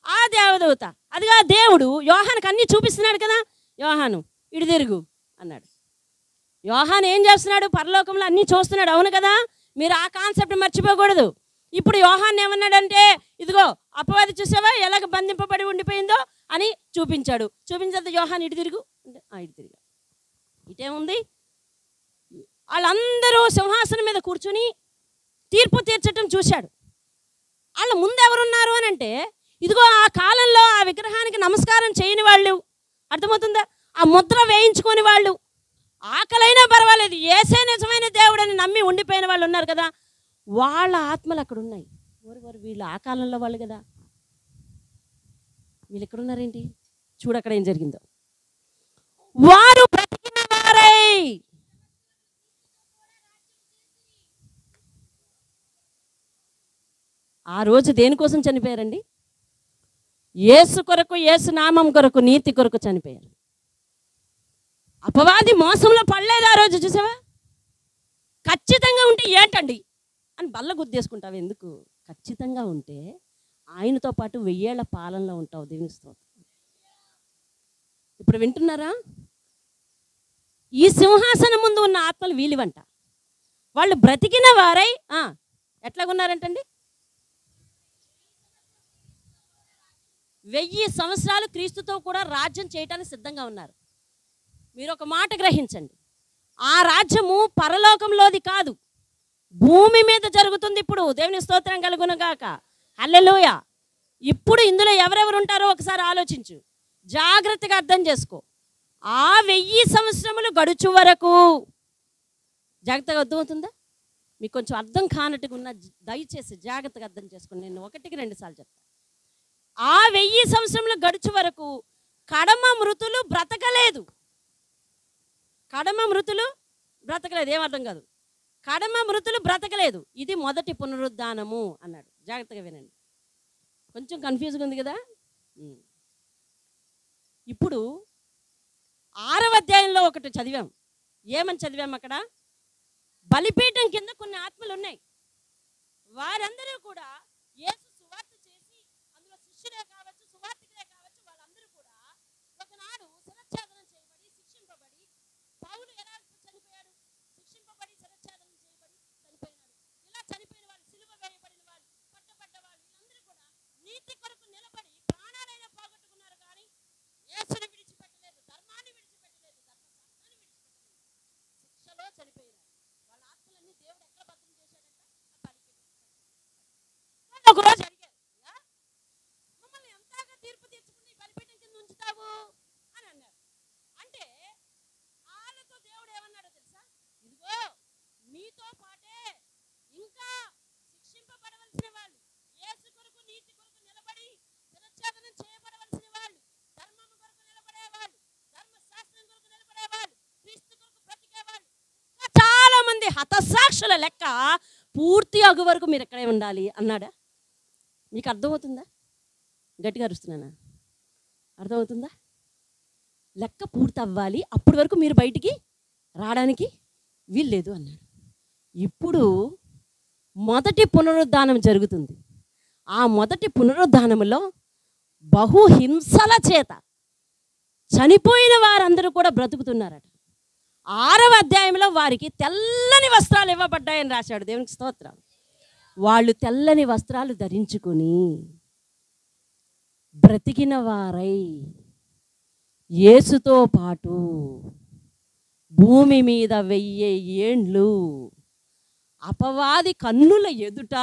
ఆ దేవదూత, అదిగా దేవుడు యోహానుకు అన్నీ చూపిస్తున్నాడు కదా. యోహాను ఇటు తిరుగు అన్నాడు. యోహాను ఏం చేస్తున్నాడు? పరలోకంలో అన్నీ చూస్తున్నాడు. అవును కదా. మీరు ఆ కాన్సెప్ట్ మర్చిపోకూడదు. ఇప్పుడు యోహాను ఏమన్నాడంటే, ఇదిగో అపవాది చూసావా ఎలాగ బంధింపబడి ఉండిపోయిందో అని చూపించాడు. చూపించదు యోహాను ఇటు తిరుగు అంటే ఇటు తిరిగా. ఇటేముంది? వాళ్ళందరూ సింహాసనం మీద కూర్చుని తీర్పు తీర్చటం చూశాడు. వాళ్ళ ముందు ఎవరున్నారు అని అంటే, ఇదిగో ఆ కాలంలో ఆ విగ్రహానికి నమస్కారం చేయని వాళ్ళు, అర్థమవుతుందా, ఆ ముద్ర వేయించుకొని వాళ్ళు, ఆకలైనా పర్వాలేదు యేసే నిజమైన దేవుడని నమ్మి ఉండిపోయిన వాళ్ళు ఉన్నారు కదా, వాళ్ళ ఆత్మలు అక్కడ ఉన్నాయి. వారు వీళ్ళు ఆ కాలంలో వాళ్ళు కదా, వీళ్ళు ఎక్కడున్నారేంటి? చూడు అక్కడ ఏం జరిగిందో. వారు బ్రతికిన వారై ఆ రోజు దేనికోసం చనిపోయారండి? యేసు కొరకు, యేసు నామం కొరకు, నీతి కొరకు చనిపోయారు. అపవాది మోసంలో పడలేదు ఆ రోజు. చూసావా? ఖచ్చితంగా ఉంటే ఏంటండి అని బల్ల గుద్దేసుకుంటావు. ఎందుకు? ఖచ్చితంగా ఉంటే ఆయనతో పాటు 1000 ఏళ్ల పాలనలో ఉంటావు. దేవుని స్తోత్రం. ఇప్పుడు వింటున్నారా? ఈ సింహాసనం ముందు ఉన్న ఆత్మలు వీలివంట. వాళ్ళు బ్రతికిన వారై ఎట్లాగున్నారంటండి? 1000 సంవత్సరాలు క్రీస్తుతో కూడా రాజ్యం చేయడానికి సిద్ధంగా ఉన్నారు. మీరు ఒక మాట గ్రహించండి, ఆ రాజ్యము పరలోకంలోది కాదు, భూమి మీద జరుగుతుంది. ఇప్పుడు దేవుని స్తోత్రం కలుగునుగాక. హల్లెలూయా. ఇప్పుడు ఇందులో ఎవరెవరు ఉంటారో ఒకసారి ఆలోచించు, జాగ్రత్తగా అర్థం చేసుకో. ఆ 1000 సంవత్సరములు గడుచు వరకు, జాగ్రత్తగా అర్థమవుతుందా? మీకు కొంచెం అర్థం కానట్టుగా ఉన్న దయచేసి జాగ్రత్తగా అర్థం చేసుకోండి. నేను 1కి 2 సార్లు చెప్తాను. ఆ 1000 సంవత్సరములు గడుచు వరకు కడమ మృతులు బ్రతకలేదు. కడమ మృతులు బ్రతకలేదు. ఏమర్థం కాదు, కడమ మృతులు బ్రతకలేదు. ఇది మొదటి పునరుద్ధానము అన్నాడు. జాగ్రత్తగా వినండి, కొంచెం కన్ఫ్యూజ్గా ఉంది కదా. ఇప్పుడు 6వ అధ్యాయంలో ఒకటి చదివాం. ఏమని చదివాం అక్కడ? బలిపీఠం కింద కొన్ని ఆత్మలు ఉన్నాయి. వారందరూ కూడా యేసు సువార్త చేసి, అందులో శిష్యులే కావచ్చు, సువార్తికులే కావచ్చు, వాళ్ళందరూ కూడా ఒకనాడు శిరచ్ఛేదనం చేయబడి శిక్షింపబడి, పౌలు ఎలా చనిపోయాడు? శిక్షింపబడి శిరచ్ఛేదనం చేయబడి చనిపోయినాడు. ఇలా చనిపోయిన వాళ్ళు, సిలువ వేయబడిన వాళ్ళు, పట్టబడ్డ వాళ్ళు, వీళ్ళందరూ కూడా నీతి కొరకు నిలబడి ప్రాణాలైనా పోగొట్టుకున్నారు, కానీ యేసుని విడిచిపెట్టలేదు, ధర్మాన్ని విడిచిపెట్టలేదు, ధర్మశాస్త్రాన్ని విడిచిపెట్టలేదు. శిక్షలో చనిపోయినారు. వాళ్ళ ఆత్మలన్నీ దేవుడు ఎక్కడ భద్రం చేశాడంట? ఒకరోజు అడిగారు, మమ్మల్ని ఎంతగా తీర్పు తీర్చుకుని బలిపీఠం కింద ఉంచుతావు అని అన్నారు. అంటే వాళ్ళతో దేవుడు ఏమన్నాడో తెలుసా? ఇదిగో మీతో పాటే ఇంకా శిక్షింపబడవలసిన వాళ్ళు, యేసు కొరకు నీతి కొరకు నిలబడి శిరచ్ఛేదనం చేయబడవలసిన వాళ్ళు, ధర్మము కొరకు నిలబడేవాళ్ళు, ధర్మశాస్త్రం కొరకు నిలబడేవాళ్ళు, క్రీస్తు కొరకు బ్రతికేవాళ్ళు, చాలా మంది హతసాక్షుల లెక్క పూర్తి అగు వరకు మీరు ఎక్కడే ఉండాలి అన్నాడా? మీకు అర్థమవుతుందా? గట్టిగా అరుస్తున్నానా? అర్థమవుతుందా? లెక్క పూర్తి అవ్వాలి, అప్పటి వరకు మీరు బయటికి రావడానికి వీల్లేదు అన్నాడు. ఇప్పుడు మొదటి పునరుద్ధానం జరుగుతుంది. ఆ మొదటి పునరుద్ధానంలో బహుహింసల చేత చనిపోయిన వారందరూ కూడా బ్రతుకుతున్నారట. 6వ అధ్యాయంలో వారికి తెల్లని వస్త్రాలు ఇవ్వబడ్డాయని రాశాడు. దేవునికి స్తోత్రం. వాళ్ళు తెల్లని వస్త్రాలు ధరించుకుని బ్రతికిన వారై యేసుతో పాటు భూమి మీద 1000 ఏండ్లు అపవాది కన్నుల ఎదుట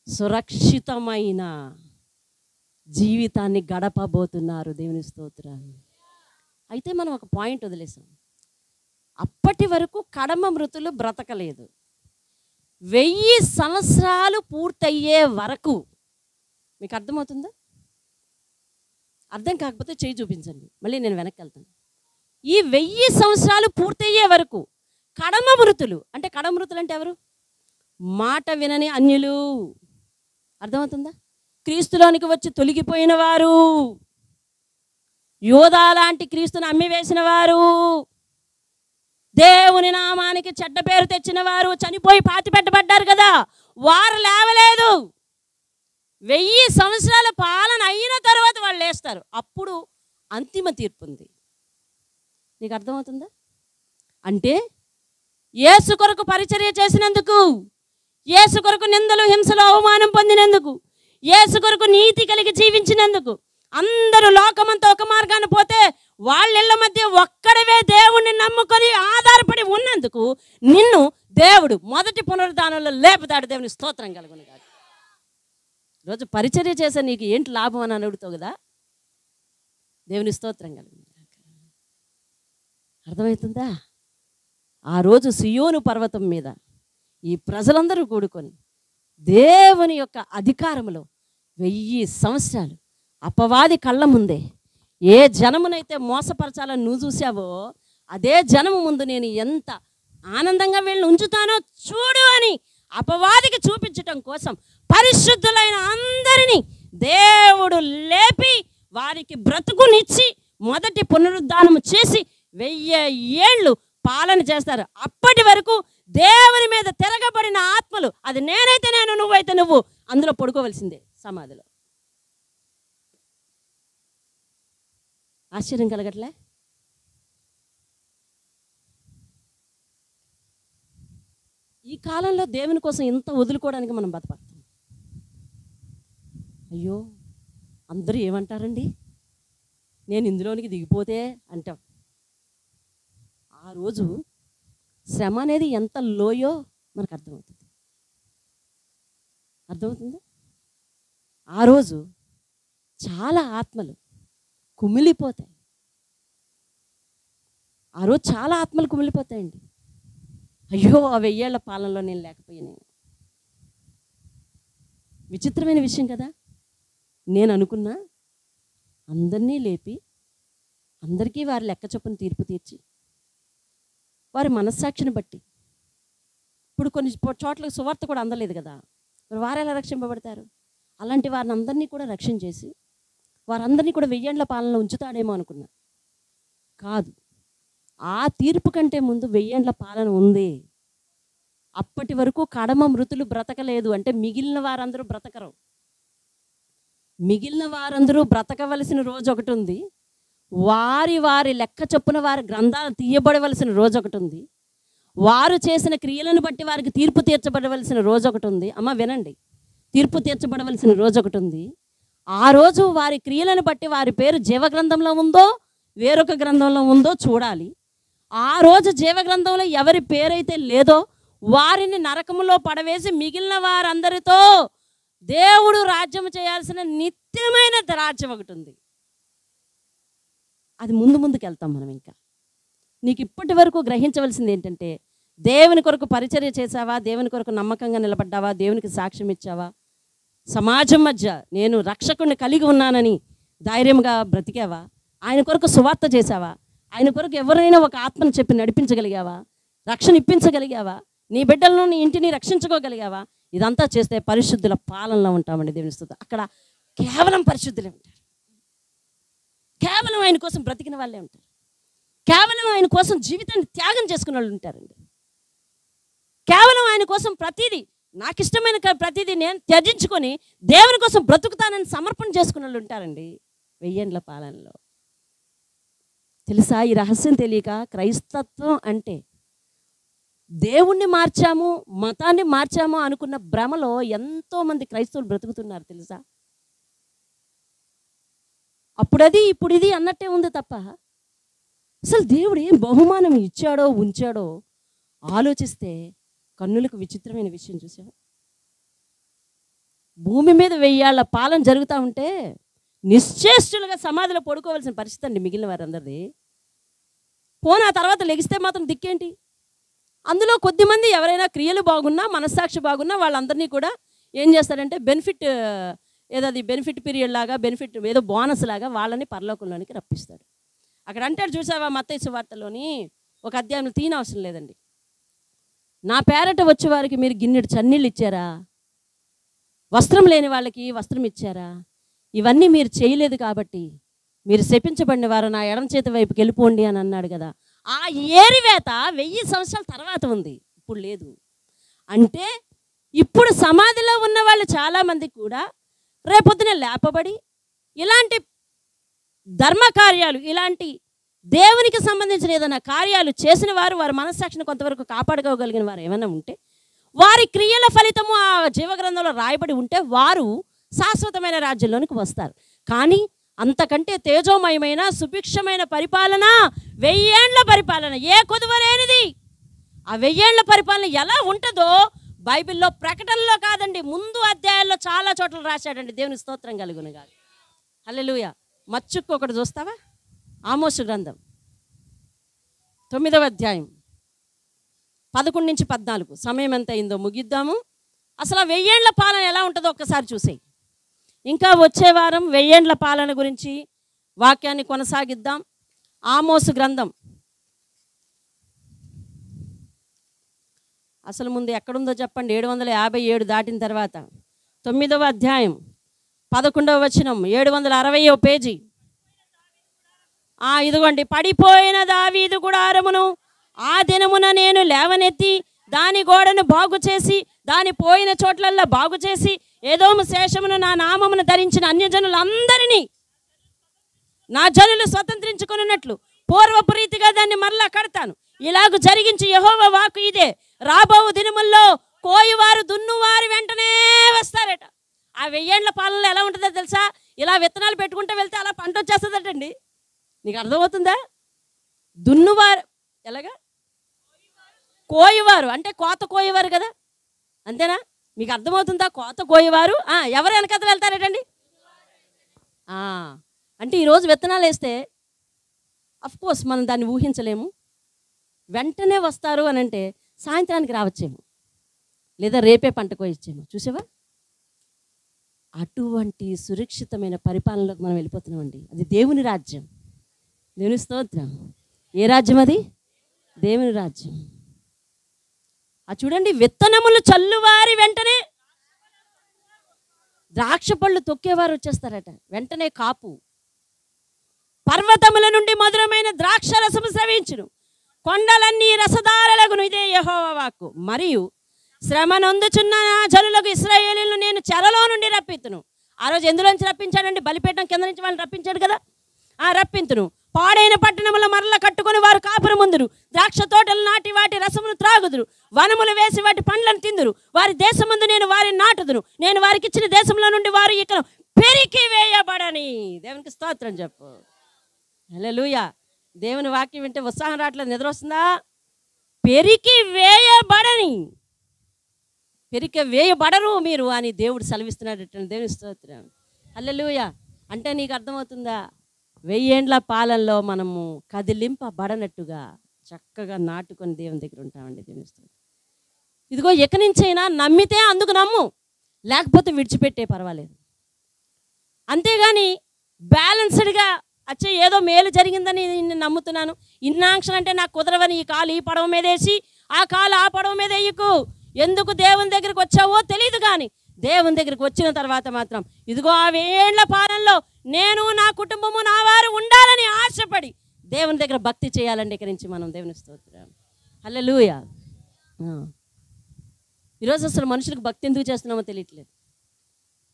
సురక్షితమైన జీవితాన్ని గడపబోతున్నారు. దేవుని స్తోత్రాలు. అయితే మనం ఒక పాయింట్ వదిలేసాం. అప్పటి వరకు కడమ మృతులు బ్రతకలేదు. 1000 సంవత్సరాలు పూర్తయ్యే వరకు, మీకు అర్థమవుతుందా? అర్థం కాకపోతే చేయి చూపించండి, మళ్ళీ నేను వెనక్కి వెళ్తాను. ఈ 1000 సంవత్సరాలు పూర్తయ్యే వరకు కడమ మృతులు అంటే, కడమ మృతులు అంటే ఎవరు? మాట వినని అన్యులు. అర్థమవుతుందా? క్రీస్తులోనికి వచ్చి తొలగిపోయిన వారు, యోధా లాంటి క్రీస్తుని అమ్మివేసిన వారు, దేవుని నామానికి చెడ్డ పేరు తెచ్చిన వారు, చనిపోయి పాతి పెట్టబడ్డారు కదా, వారు లేవలేదు. 1000 సంవత్సరాల పాలన అయిన తర్వాత వాళ్ళు లేస్తారు. అప్పుడు అంతిమ తీర్పు ఉంది. నీకు అర్థమవుతుందా? అంటే యేసు కొరకు పరిచర్య చేసినందుకు, యేసు కొరకు నిందలు హింసలు అవమానం పొందినందుకు, యేసు కొరకు నీతి కలిగి జీవించినందుకు, అందరూ లోకమంతా ఒక మార్గాన పోతే వాళ్ళ మధ్య ఒక్కడవే దేవుణ్ణి నమ్ముకొని ఆధారపడి ఉన్నందుకు నిన్ను దేవుడు మొదటి పునరుద్ధానంలో లేపుతాడు. దేవుని స్తోత్రం కలుగును గాక. రోజు పరిచర్య చేసే నీకు ఏంటి లాభం అని అడుగుతావు కదా. దేవుని స్తోత్రం కలుగును గాక. అర్థమవుతుందా? ఆ రోజు సియోను పర్వతం మీద ఈ ప్రజలందరూ కూడుకొని దేవుని యొక్క అధికారంలో 1000 సంవత్సరాలు అపవాది కళ్ళ ముందే ఏ జనమునైతే మోసపరచాలని నువ్వు చూసావో, అదే జనము ముందు నేను ఎంత ఆనందంగా వీళ్ళని ఉంచుతానో చూడు అని అపవాదికి చూపించటం కోసం పరిశుద్ధులైన అందరినీ దేవుడు లేపి వారికి బ్రతుకునిచ్చి మొదటి పునరుద్ధానం చేసి 1000 ఏళ్ళు పాలన చేస్తారు. అప్పటి వరకు దేవుని మీద తిరగబడిన ఆత్మలు, అది నేనైతే నేను, నువ్వైతే నువ్వు, అందులో పడుకోవలసిందే సమాధిలో. ఆశ్చర్యం కలగట్లే? ఈ కాలంలో దేవుని కోసం ఇంత వదులుకోవడానికి మనం బతపడతాం. అయ్యో అందరూ ఏమంటారండి? నేను ఇందులోనికి దిగిపోతే అంటాం. ఆ రోజు శ్రమ అనేది ఎంత లోయో మనకు అర్థమవుతుంది. అర్థమవుతుందా? ఆ రోజు చాలా ఆత్మలు కుమిలిపోతాయి. ఆ రోజు చాలా ఆత్మలు కుమిలిపోతాయండి. అయ్యో, ఆ 1000 ఏళ్ల పాలనలో నేను లేకపోయాను. విచిత్రమైన విషయం కదా. నేను అనుకున్నా అందరినీ లేపి అందరికీ వారి లెక్క చొప్పున తీర్పు తీర్చి వారి మనస్సాక్షిని బట్టి, ఇప్పుడు కొన్ని చోట్ల సువార్త కూడా అందలేదు కదా, మరి వారు ఎలా రక్షింపబడతారు? అలాంటి వారిని అందరినీ కూడా రక్షించేసి వారందరినీ కూడా 1000 ఏళ్ల పాలనలో ఉంచుతాడేమో అనుకున్నా. కాదు, ఆ తీర్పు కంటే ముందు 1000 ఏళ్ల పాలన ఉంది. అప్పటి వరకు కడమ మృతులు బ్రతకలేదు అంటే మిగిలిన వారందరూ బ్రతకరు. మిగిలిన వారందరూ బ్రతకవలసిన రోజు ఒకటి ఉంది. వారి వారి లెక్క చొప్పున వారి గ్రంథాలు తీయబడవలసిన రోజు ఒకటి ఉంది. వారు చేసిన క్రియలను బట్టి వారికి తీర్పు తీర్చబడవలసిన రోజు ఒకటి ఉంది. అమ్మ వినండి, తీర్పు తీర్చబడవలసిన రోజు ఒకటి ఉంది. ఆ రోజు వారి క్రియలను బట్టి వారి పేరు జీవగ్రంథంలో ఉందో వేరొక గ్రంథంలో ఉందో చూడాలి. ఆ రోజు జీవగ్రంథంలో ఎవరి పేరైతే లేదో వారిని నరకములో పడవేసి మిగిలిన వారందరితో దేవుడు రాజ్యం చేయాల్సిన నిత్యమైన రాజ్యం ఒకటి ఉంది. అది ముందుకు వెళ్తాం మనం. ఇంకా నీకు ఇప్పటి వరకు గ్రహించవలసింది ఏంటంటే, దేవుని కొరకు పరిచర్య చేసావా, దేవుని కొరకు నమ్మకంగా నిలబడ్డావా, దేవునికి సాక్ష్యం ఇచ్చావా, సమాజం మధ్య నేను రక్షకుడిని కలిగి ఉన్నానని ధైర్యంగా బ్రతికావా, ఆయన కొరకు సువార్త చేసావా, ఆయన కొరకు ఎవరైనా ఒక ఆత్మను చెప్పి నడిపించగలిగావా, రక్షణ ఇప్పించగలిగావా, నీ బిడ్డలను నీ ఇంటిని రక్షించుకోగలిగావా? ఇదంతా చేస్తే పరిశుద్ధుల పాలనలో ఉంటామండి. దేవుని స్తుతి. అక్కడ కేవలం పరిశుద్ధులే ఉంటారు. కేవలం ఆయన కోసం బ్రతికిన వాళ్ళే ఉంటారు. కేవలం ఆయన కోసం జీవితాన్ని త్యాగం చేసుకున్న వాళ్ళు ఉంటారండి. కేవలం ఆయన కోసం ప్రతిదీ, నాకు ఇష్టమైన ప్రతిదీ నేను త్యజించుకొని దేవుని కోసం బ్రతుకుతానని సమర్పణ చేసుకున్న వాళ్ళు ఉంటారండి 1000 ఏళ్ల పాలనలో. తెలుసా, ఈ రహస్యం తెలియక క్రైస్తత్వం అంటే దేవుణ్ణి మార్చాము, మతాన్ని మార్చాము అనుకున్న భ్రమలో ఎంతోమంది క్రైస్తవులు బ్రతుకుతున్నారు తెలుసా. అప్పుడది ఇప్పుడు ఇది అన్నట్టే ఉంది తప్ప అసలు దేవుడు ఏం బహుమానం ఇచ్చాడో ఉంచాడో ఆలోచిస్తే కన్నులకు విచిత్రమైన విషయం చూసాం. భూమి మీద 1000 ఏళ్ల పాలన జరుగుతూ ఉంటే నిశ్చేష్టులుగా సమాధిలో పడుకోవాల్సిన పరిస్థితి అండి మిగిలిన వారందరిది. పోనీ ఆ తర్వాత లెగిస్తే మాత్రం దిక్కేంటి? అందులో కొద్దిమంది ఎవరైనా క్రియలు బాగున్నా, మనస్సాక్షి బాగున్నా వాళ్ళందరినీ కూడా ఏం చేస్తారంటే బెనిఫిట్, ఏదో అది బెనిఫిట్ పీరియడ్ లాగా, బెనిఫిట్ ఏదో బోనస్ లాగా వాళ్ళని పరలోకంలోనికి రప్పిస్తాడు. అక్కడ అంటాడు చూసావా, మత్తయి సువార్తలోని ఒక అధ్యాయంలో తీనవసరం లేదండి. నా పేరట వచ్చే వారికి మీరు గిన్నెడు చన్నీళ్ళు ఇచ్చారా, వస్త్రం లేని వాళ్ళకి వస్త్రం ఇచ్చారా, ఇవన్నీ మీరు చేయలేదు కాబట్టి మీరు శపించబడిన వారు నా ఎడమ చేతి వైపుకి వెళ్ళిపోండి అని అన్నాడు కదా. ఆ ఏరివేత 1000 సంవత్సరాల తర్వాత ఉంది, ఇప్పుడు లేదు. అంటే ఇప్పుడు సమాధిలో ఉన్న వాళ్ళు చాలామంది కూడా రేపొద్దున లేపబడి ఇలాంటి ధర్మ కార్యాలు, ఇలాంటి దేవునికి సంబంధించిన ఏదైనా కార్యాలు చేసిన వారు, వారి మనస్సాక్షిని కొంతవరకు కాపాడుకోగలిగిన వారు ఏమైనా ఉంటే, వారి క్రియల ఫలితము ఆ జీవగ్రంథంలో రాయబడి ఉంటే వారు శాశ్వతమైన రాజ్యంలోనికి వస్తారు. కానీ అంతకంటే తేజోమయమైన సుభిక్షమైన పరిపాలన 1000 ఏళ్ల పరిపాలన, ఏ కొదువలేనిది. ఆ 1000 ఏళ్ల పరిపాలన ఎలా ఉంటుందో బైబిల్లో ప్రకటనలో కాదండి, ముందు అధ్యాయాల్లో చాలా చోట్ల రాశాడండి. దేవుని స్తోత్రం కలుగును గాక. హల్లెలూయా. మచ్చుకు ఒకటి చూస్తావా, ఆమోసు గ్రంథం 9వ అధ్యాయం 11 నుంచి 14. సమయం ఎంత అయిందో ముగిద్దాము. అసలు 1000 ఏళ్ల పాలన ఎలా ఉంటుందో ఒక్కసారి చూసేయి. ఇంకా వచ్చే వారం 1000 ఏళ్ల పాలన గురించి వాక్యాన్ని కొనసాగిద్దాం. ఆమోసు గ్రంథం అసలు ముందు ఎక్కడుందో చెప్పండి. 757 దాటిన తర్వాత 9వ అధ్యాయం 11వ వచనం, 760వ పేజీ. ఇదిగోండి, పడిపోయిన దావీదు గుడారమును ఆ దినమున నేను లేవనెత్తి దాని గోడను బాగు చేసి దాని పోయిన చోట్లల్లా బాగు చేసి ఏదోము శేషమును నా నామమును ధరించిన అన్యజనులందరినీ నా జనులు స్వతంత్రించుకున్నట్లు పూర్వపు రీతిగా దాన్ని మరలా కడతాను. ఇలాగ జరిగించి యెహోవా వాక్కు ఇదే, రాబో దినముల్లో కోయువారు దున్నువారు వెంటనే వస్తారట. ఆ 1000 ఏళ్ల పాలనలో ఎలా ఉంటుందో తెలుసా? ఇలా విత్తనాలు పెట్టుకుంటూ వెళ్తే అలా పంట వచ్చేస్తుందటండి. నీకు అర్థమవుతుందా? దున్నువారు ఎలాగా? కోయవారు అంటే కోత కోయవారు కదా, అంతేనా? మీకు అర్థమవుతుందా? కోత కోయవారు ఎవరు వెనకతలు వెళ్తారటండి? అంటే ఈరోజు విత్తనాలు వేస్తే అఫ్కోర్స్ మనం దాన్ని ఊహించలేము. వెంటనే వస్తారు అని అంటే సాయంత్రానికి రావచ్చేమో, లేదా రేపే పంట కోయచ్చేమో. చూసావా? అటువంటి సురక్షితమైన పరిపాలనలోకి మనం వెళ్ళిపోతున్నామండి. అది దేవుని రాజ్యం. దేవుని స్తోత్రం. ఏ రాజ్యం అది? దేవుని రాజ్యం. చూడండి, విత్తనములు చల్లువారి వెంటనే ద్రాక్ష పళ్ళు తొక్కేవారు వచ్చేస్తారట. వెంటనే కాపు. పర్వతముల నుండి మధురమైన ద్రాక్ష రసము స్రవించును, కొండలన్నీ రసదారలగును. ఇదే యెహోవా వాక్కు. మరియు శ్రమ నొందుచున్న జనులకు ఇశ్రాయేలీయులను నేను చెరలో నుండి రప్పితును. ఆ రోజు ఎందులోంచి రప్పించాడండి? బలిపీఠం కింద నుంచి వాళ్ళని రప్పించాడు కదా. రప్పింతును. పాడైన పట్టణముల మరల కట్టుకొని వారు కాపురం ముందురు. ద్రాక్ష తోటలు నాటి వాటి రసమును త్రాగుదురు. వనములు వేసి వాటి పండ్లను తిందురు. వారి దేశమందు నేను వారిని నాటుదును. నేను వారికి ఇచ్చిన దేశంలో నుండి వారు ఇక్కడ పెరికి వేయబడని. దేవునికి స్తోత్రం చెప్పు. హల్లెలూయా. దేవుని వాక్యం వింటే ఉత్సాహం రావట్లేదు, నిద్ర వస్తుందా? పెరికి వేయబడని, పెరికి వేయబడరు మీరు అని దేవుడు సెలవిస్తున్నాడు. దేవుని స్తోత్రం. హల్లెలూయా. అంటే నీకు అర్థమవుతుందా? 1000 ఏండ్ల పాలనలో మనము కదిలింపబడనట్టుగా చక్కగా నాటుకొని దేవుని దగ్గర ఉంటామండి. దేవుని స్తోత్రం. ఇదిగో ఎక్క నుంచైనా నమ్మితే అందుకు నమ్ము, లేకపోతే విడిచిపెట్టే పర్వాలేదు. అంతేగాని బ్యాలెన్స్డ్గా ఏదో మేలు జరిగిందని నేను నమ్ముతున్నాను, ఇన్ని ఆంక్షలు అంటే నాకు కుదరవని ఈ కాలు ఈ పడవ మీద వేసి ఆ కాలు ఆ పడవ మీద వేయకు. ఎందుకు దేవుని దగ్గరికి వచ్చావో తెలియదు, కానీ దేవుని దగ్గరికి వచ్చిన తర్వాత మాత్రం ఇదిగో ఆ 1000 ఏండ్ల పాలనలో నేను, నా కుటుంబము, నా వారు ఉండాలని ఆశపడి దేవుని దగ్గర భక్తి చేయాలండి. ఇక్కడి నుంచి మనం దేవుని స్తోత్రం. హల్లెలూయా. ఈరోజు అసలు మనుషులకు భక్తి ఎందుకు చేస్తున్నామో తెలియట్లేదు.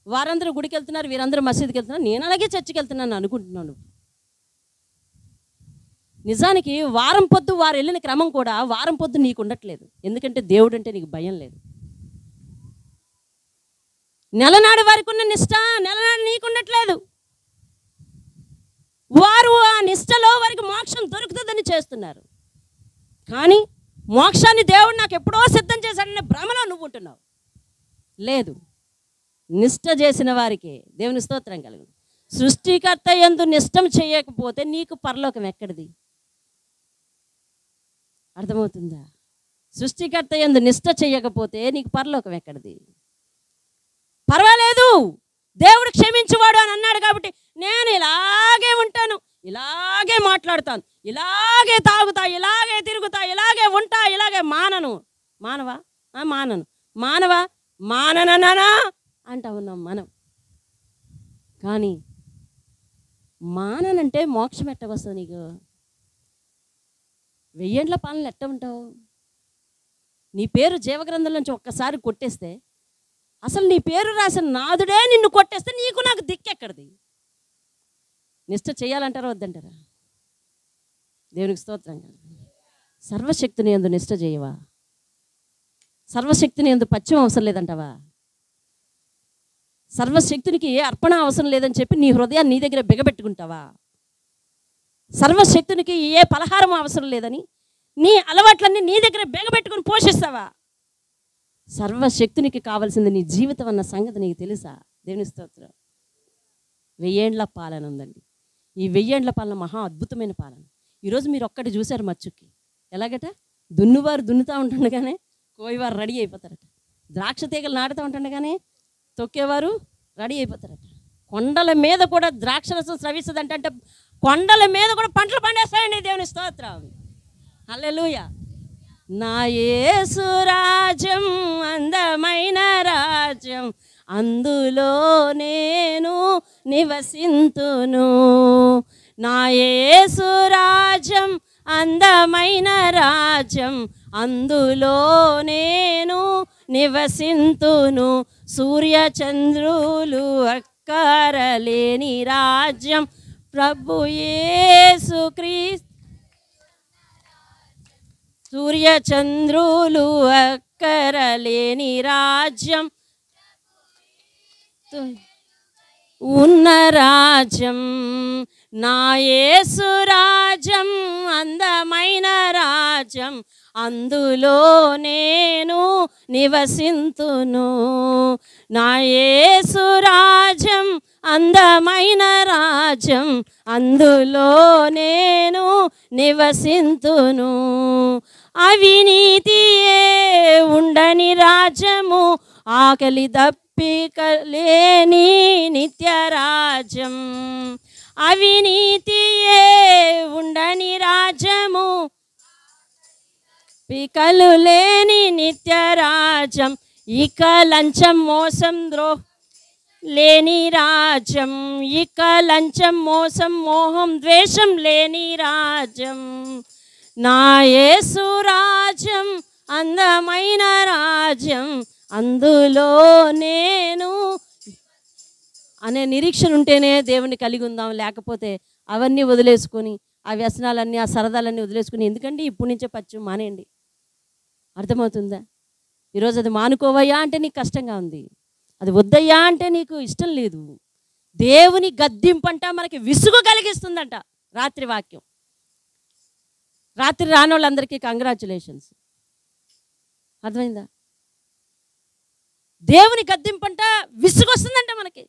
వారందరూ గుడికి వెళ్తున్నారు, వీరందరూ మసీదుకి వెళ్తున్నారు, నేను అలాగే చర్చికి వెళ్తున్నాను అనుకుంటున్నాను. నిజానికి వారం పొద్దు వారు వెళ్ళిన క్రమం కూడా వారం పొద్దు నీకు ఉండట్లేదు. ఎందుకంటే దేవుడు అంటే నీకు భయం లేదు. నెలనాడు వారికి ఉన్న నిష్ట నెలనాడు నీకు ఉండట్లేదు. వారు ఆ నిష్టలో వారికి మోక్షం దొరుకుతుందని చేస్తున్నారు, కానీ మోక్షాన్ని దేవుడు నాకు ఎప్పుడో సిద్ధం చేశాడనే భ్రమలో నువ్వు ఉంటున్నావు. లేదు, నిష్ట చేసిన వారికి దేవుని స్తోత్రం కలుగును. సృష్టికర్త యందు నిష్టం చేయకపోతే నీకు పరలోకం ఎక్కడిది? అర్థమవుతుందా? సృష్టికర్త యందు నిష్ట చేయకపోతే నీకు పరలోకం ఎక్కడిది? పర్వాలేదు, దేవుడు క్షమించువాడు అని అన్నాడు కాబట్టి నేను ఇలాగే ఉంటాను, ఇలాగే మాట్లాడతాను, ఇలాగే తాగుతా, ఇలాగే తిరుగుతా, ఇలాగే ఉంటా, ఇలాగే మానను. మానవా? మానను. మానవా? మానననా అంటా ఉన్నాం మనం. కానీ మాననంటే మోక్షం ఎట్టకొస్తుంది నీకు? 1000 ఏండ్ల పాలనలు ఎట్ట ఉంటావు? నీ పేరు జీవగ్రంథం నుంచి ఒక్కసారి కొట్టేస్తే, అసలు నీ పేరు రాసిన నాదుడే నిన్ను కొట్టేస్తే నీకు నాకు దిక్కెక్కడిది? నిష్ట చేయాలంటారా వద్దంటారా? దేవునికి స్తోత్రం. సర్వశక్తిని యందు నిష్ట చేయవా? సర్వశక్తిని యందు పశ్చిమ అవసరం లేదంటావా? సర్వశక్తునికి ఏ అర్పణ అవసరం లేదని చెప్పి నీ హృదయాన్ని నీ దగ్గర బిగబెట్టుకుంటావా? సర్వశక్తునికి ఏ పలహారం అవసరం లేదని నీ అలవాట్లన్నీ నీ దగ్గర బిగబెట్టుకుని పోషిస్తావా? సర్వశక్తునికి కావాల్సింది నీ జీవితం అన్న సంగతి నీకు తెలుసా? దేవుని స్తోత్రం. 1000 ఏండ్ల పాలన ఉందండి. ఈ 1000 ఏండ్ల పాలన మహా అద్భుతమైన పాలన. ఈరోజు మీరు ఒక్కటి చూశారు మచ్చుకి, ఎలాగట? దున్నువారు దున్నుతూ ఉంటుండగానే కోయివారు రెడీ అయిపోతారట. ద్రాక్ష తీగలు నాటుతూ ఉంటుండగానే తొక్కేవారు రెడీ అయిపోతారట. కొండల మీద కూడా ద్రాక్షరసం స్రవిస్తుంది అంటే కొండల మీద కూడా పంటలు పండేస్తాయండి. దేవుని స్తోత్రం. హల్లెలూయా. నా యేసు రాజ్యం అందమైన రాజ్యం, అందులో నేను నివసింతును. నా యేసు రాజ్యం అందమైన రాజ్యం, అందులో నేను నివసింతును. సూర్య చంద్రులు అక్కరలేని రాజ్యం, ప్రభు యేసు క్రీస్తు. సూర్య చంద్రులు అక్కరలేని రాజ్యం, ఉన్న రాజ్యం నా యేసు రాజ్యం, అందమైన రాజ్యం, అందులో నేను నివసింతును. నా యేసు రాజ్యం అందమైన రాజ్యం, అందులో నేను నివసింతును. అవినీతియే ఉండని రాజ్యము, ఆకలి దప్పిక లేని నిత్య రాజ్యం. అవినీతియే ఉండని రాజ్యము, పికలు లేని నిత్య రాజ్యం. ఇక లంచం మోసం లేని రాజ్యం, ఇక లంచం మోసం మోహం ద్వేషం లేని రాజ్యం. నా యేసు రాజ్యం అందమైన రాజ్యం, అందులో నేను అనే నిరీక్షణ ఉంటేనే దేవుని కలిగి ఉందాం. లేకపోతే అవన్నీ వదిలేసుకొని, ఆ వ్యసనాలన్నీ, ఆ సరదాలన్నీ వదిలేసుకుని, ఎందుకంటే ఇప్పటి నుంచే పచ్చు మానేయండి. అర్థమవుతుందా? ఈరోజు అది మానుకోవయ్యా అంటే నీకు కష్టంగా ఉంది, అది వద్దయ్యా అంటే నీకు ఇష్టం లేదు. దేవుని గద్దింపంట మనకి విసుగు కలిగిస్తుందంట. రాత్రి వాక్యం, రాత్రి రాని వాళ్ళందరికీ కంగ్రాచులేషన్స్. అర్థమైందా? దేవుని గద్దింపంట విసుగు వస్తుందంట మనకి.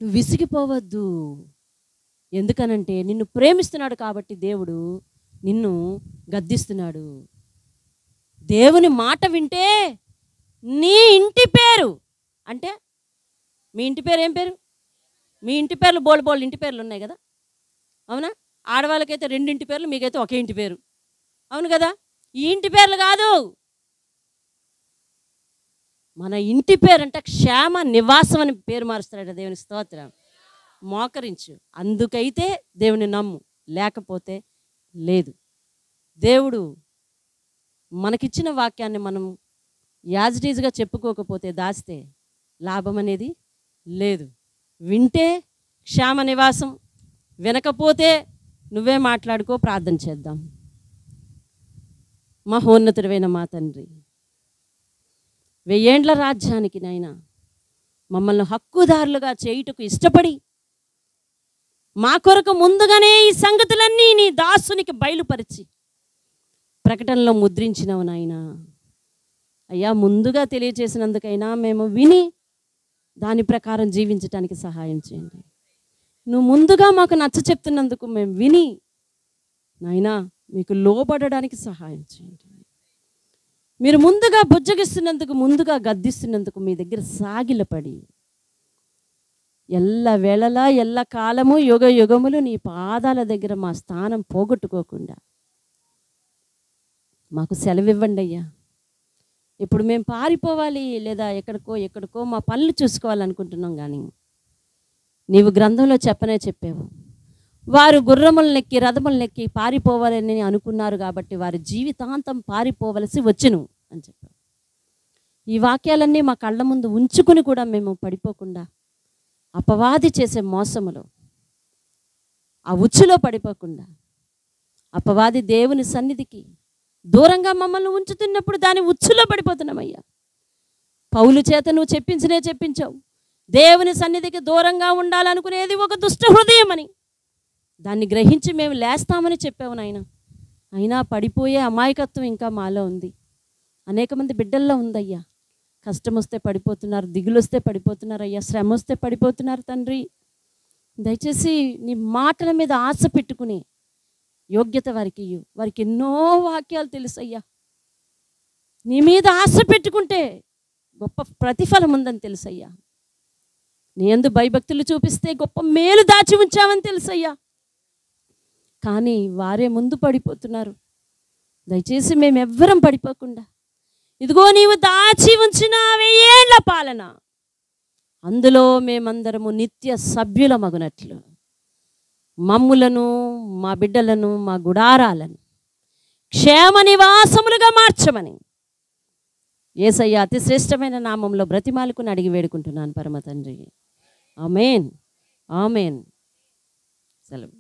నువ్వు విసిగిపోవద్దు. ఎందుకనంటే నిన్ను ప్రేమిస్తున్నాడు కాబట్టి దేవుడు నిన్ను గద్దిస్తున్నాడు. దేవుని మాట వింటే నీ ఇంటి పేరు, అంటే మీ ఇంటి పేరు ఏం పేరు? మీ ఇంటి పేర్లు బోల్ ఇంటి పేర్లు ఉన్నాయి కదా, అవునా? ఆడవాళ్ళకైతే 2 ఇంటి పేర్లు, మీకైతే ఒకే ఇంటి పేరు, అవును కదా? ఈ ఇంటి పేర్లు కాదు, మన ఇంటి పేరు అంటే క్షేమ నివాసం అని పేరు మారుస్తాడు. దేవుని స్తోత్రం. మోకరించు. అందుకైతే దేవుని నమ్ము, లేకపోతే లేదు. దేవుడు మనకిచ్చిన వాక్యాన్ని మనం యాజిటీజ్గా చెప్పుకోకపోతే, దాస్తే లాభం అనేది లేదు. వింటే క్షేమ నివాసం, వినకపోతే నువ్వే మాట్లాడుకో. ప్రార్థన చేద్దాం. మహోన్నతుడైన మా తండ్రి, 1000 ఏండ్ల రాజ్యానికి నైనా మమ్మల్ని హక్కుదారులుగా చేయుటకు ఇష్టపడి మా కొరకు ముందుగానే ఈ సంగతులన్నీ నీ దాసునికి బయలుపరిచి ప్రకటనలో ముద్రించినవు నాయనా. అయ్యా, ముందుగా తెలియచేసినందుకైనా మేము విని దాని ప్రకారం జీవించడానికి సహాయం చేయండి. నువ్వు ముందుగా మాకు నచ్చ చెప్తున్నందుకు మేము విని నాయనా మీకు లోబడడానికి సహాయం చేయండి. మీరు ముందుగా బుజ్జగిస్తున్నందుకు, ముందుగా గద్దిస్తున్నందుకు మీ దగ్గర సాగిలపడి ఎల్ల వేళలా ఎల్ల కాలము యుగ యుగములు నీ పాదాల దగ్గర మా స్థానం పోగొట్టుకోకుండా మాకు సెలవివ్వండి అయ్యా. ఇప్పుడు మేము పారిపోవాలి లేదా ఎక్కడికో మా పనులు చూసుకోవాలనుకుంటున్నాం, కానీ నీవు గ్రంథంలో చెప్పావు, వారు గుర్రములనెక్కి రథములనెక్కి పారిపోవాలని అనుకున్నారు కాబట్టి వారి జీవితాంతం పారిపోవలసి వచ్చును అని చెప్పావు. ఈ వాక్యాలన్నీ మా కళ్ళ ముందు ఉంచుకుని కూడా మేము పడిపోకుండా అపవాది చేసే మోసములో, ఆ ఉచ్చులో పడిపోకుండా, అపవాది దేవుని సన్నిధికి దూరంగా మమ్మల్ని ఉంచుతున్నప్పుడు దాని ఉచ్చులో పడిపోతున్నామయ్యా. పౌలు చేత నువ్వు చెప్పించావు, దేవుని సన్నిధికి దూరంగా ఉండాలనుకునేది ఒక దుష్ట హృదయం అని. దాన్ని గ్రహించి మేము లేస్తామని చెప్పావు నాయన. అయినా పడిపోయే అమాయకత్వం ఇంకా మాలో ఉంది, అనేక మంది బిడ్డల్లో ఉందయ్యా. కష్టం వస్తే పడిపోతున్నారు, దిగులు వస్తే పడిపోతున్నారు అయ్యా, శ్రమ వస్తే పడిపోతున్నారు తండ్రి. దయచేసి నీ మాటల మీద ఆశ పెట్టుకుని యోగ్యత వారికి ఎన్నో వాక్యాలు తెలుసయ్యా. నీ మీద ఆశ పెట్టుకుంటే గొప్ప ప్రతిఫలం ఉందని తెలుసయ్యా. నీ యందు భయభక్తులు చూపిస్తే గొప్ప మేలు దాచి ఉంచామని తెలుసయ్యా. కానీ వారే ముందు పడిపోతున్నారు. దయచేసి మేమెవ్వరం పడిపోకుండా, ఇదిగో నీవు దాచి ఉంచిన 1000 ఏండ్ల పాలన, అందులో మేమందరము నిత్య సభ్యులమగునట్లు మమ్ములను, మా బిడ్డలను, మా గుడారాలను క్షేమ నివాసములుగా మార్చమని యేసయ్య అతి శ్రేష్టమైన నామంలో బ్రతిమాలుకుని అడిగి వేడుకుంటున్నాను పరమ తండ్రి. ఆమేన్, ఆమేన్. సెలవు.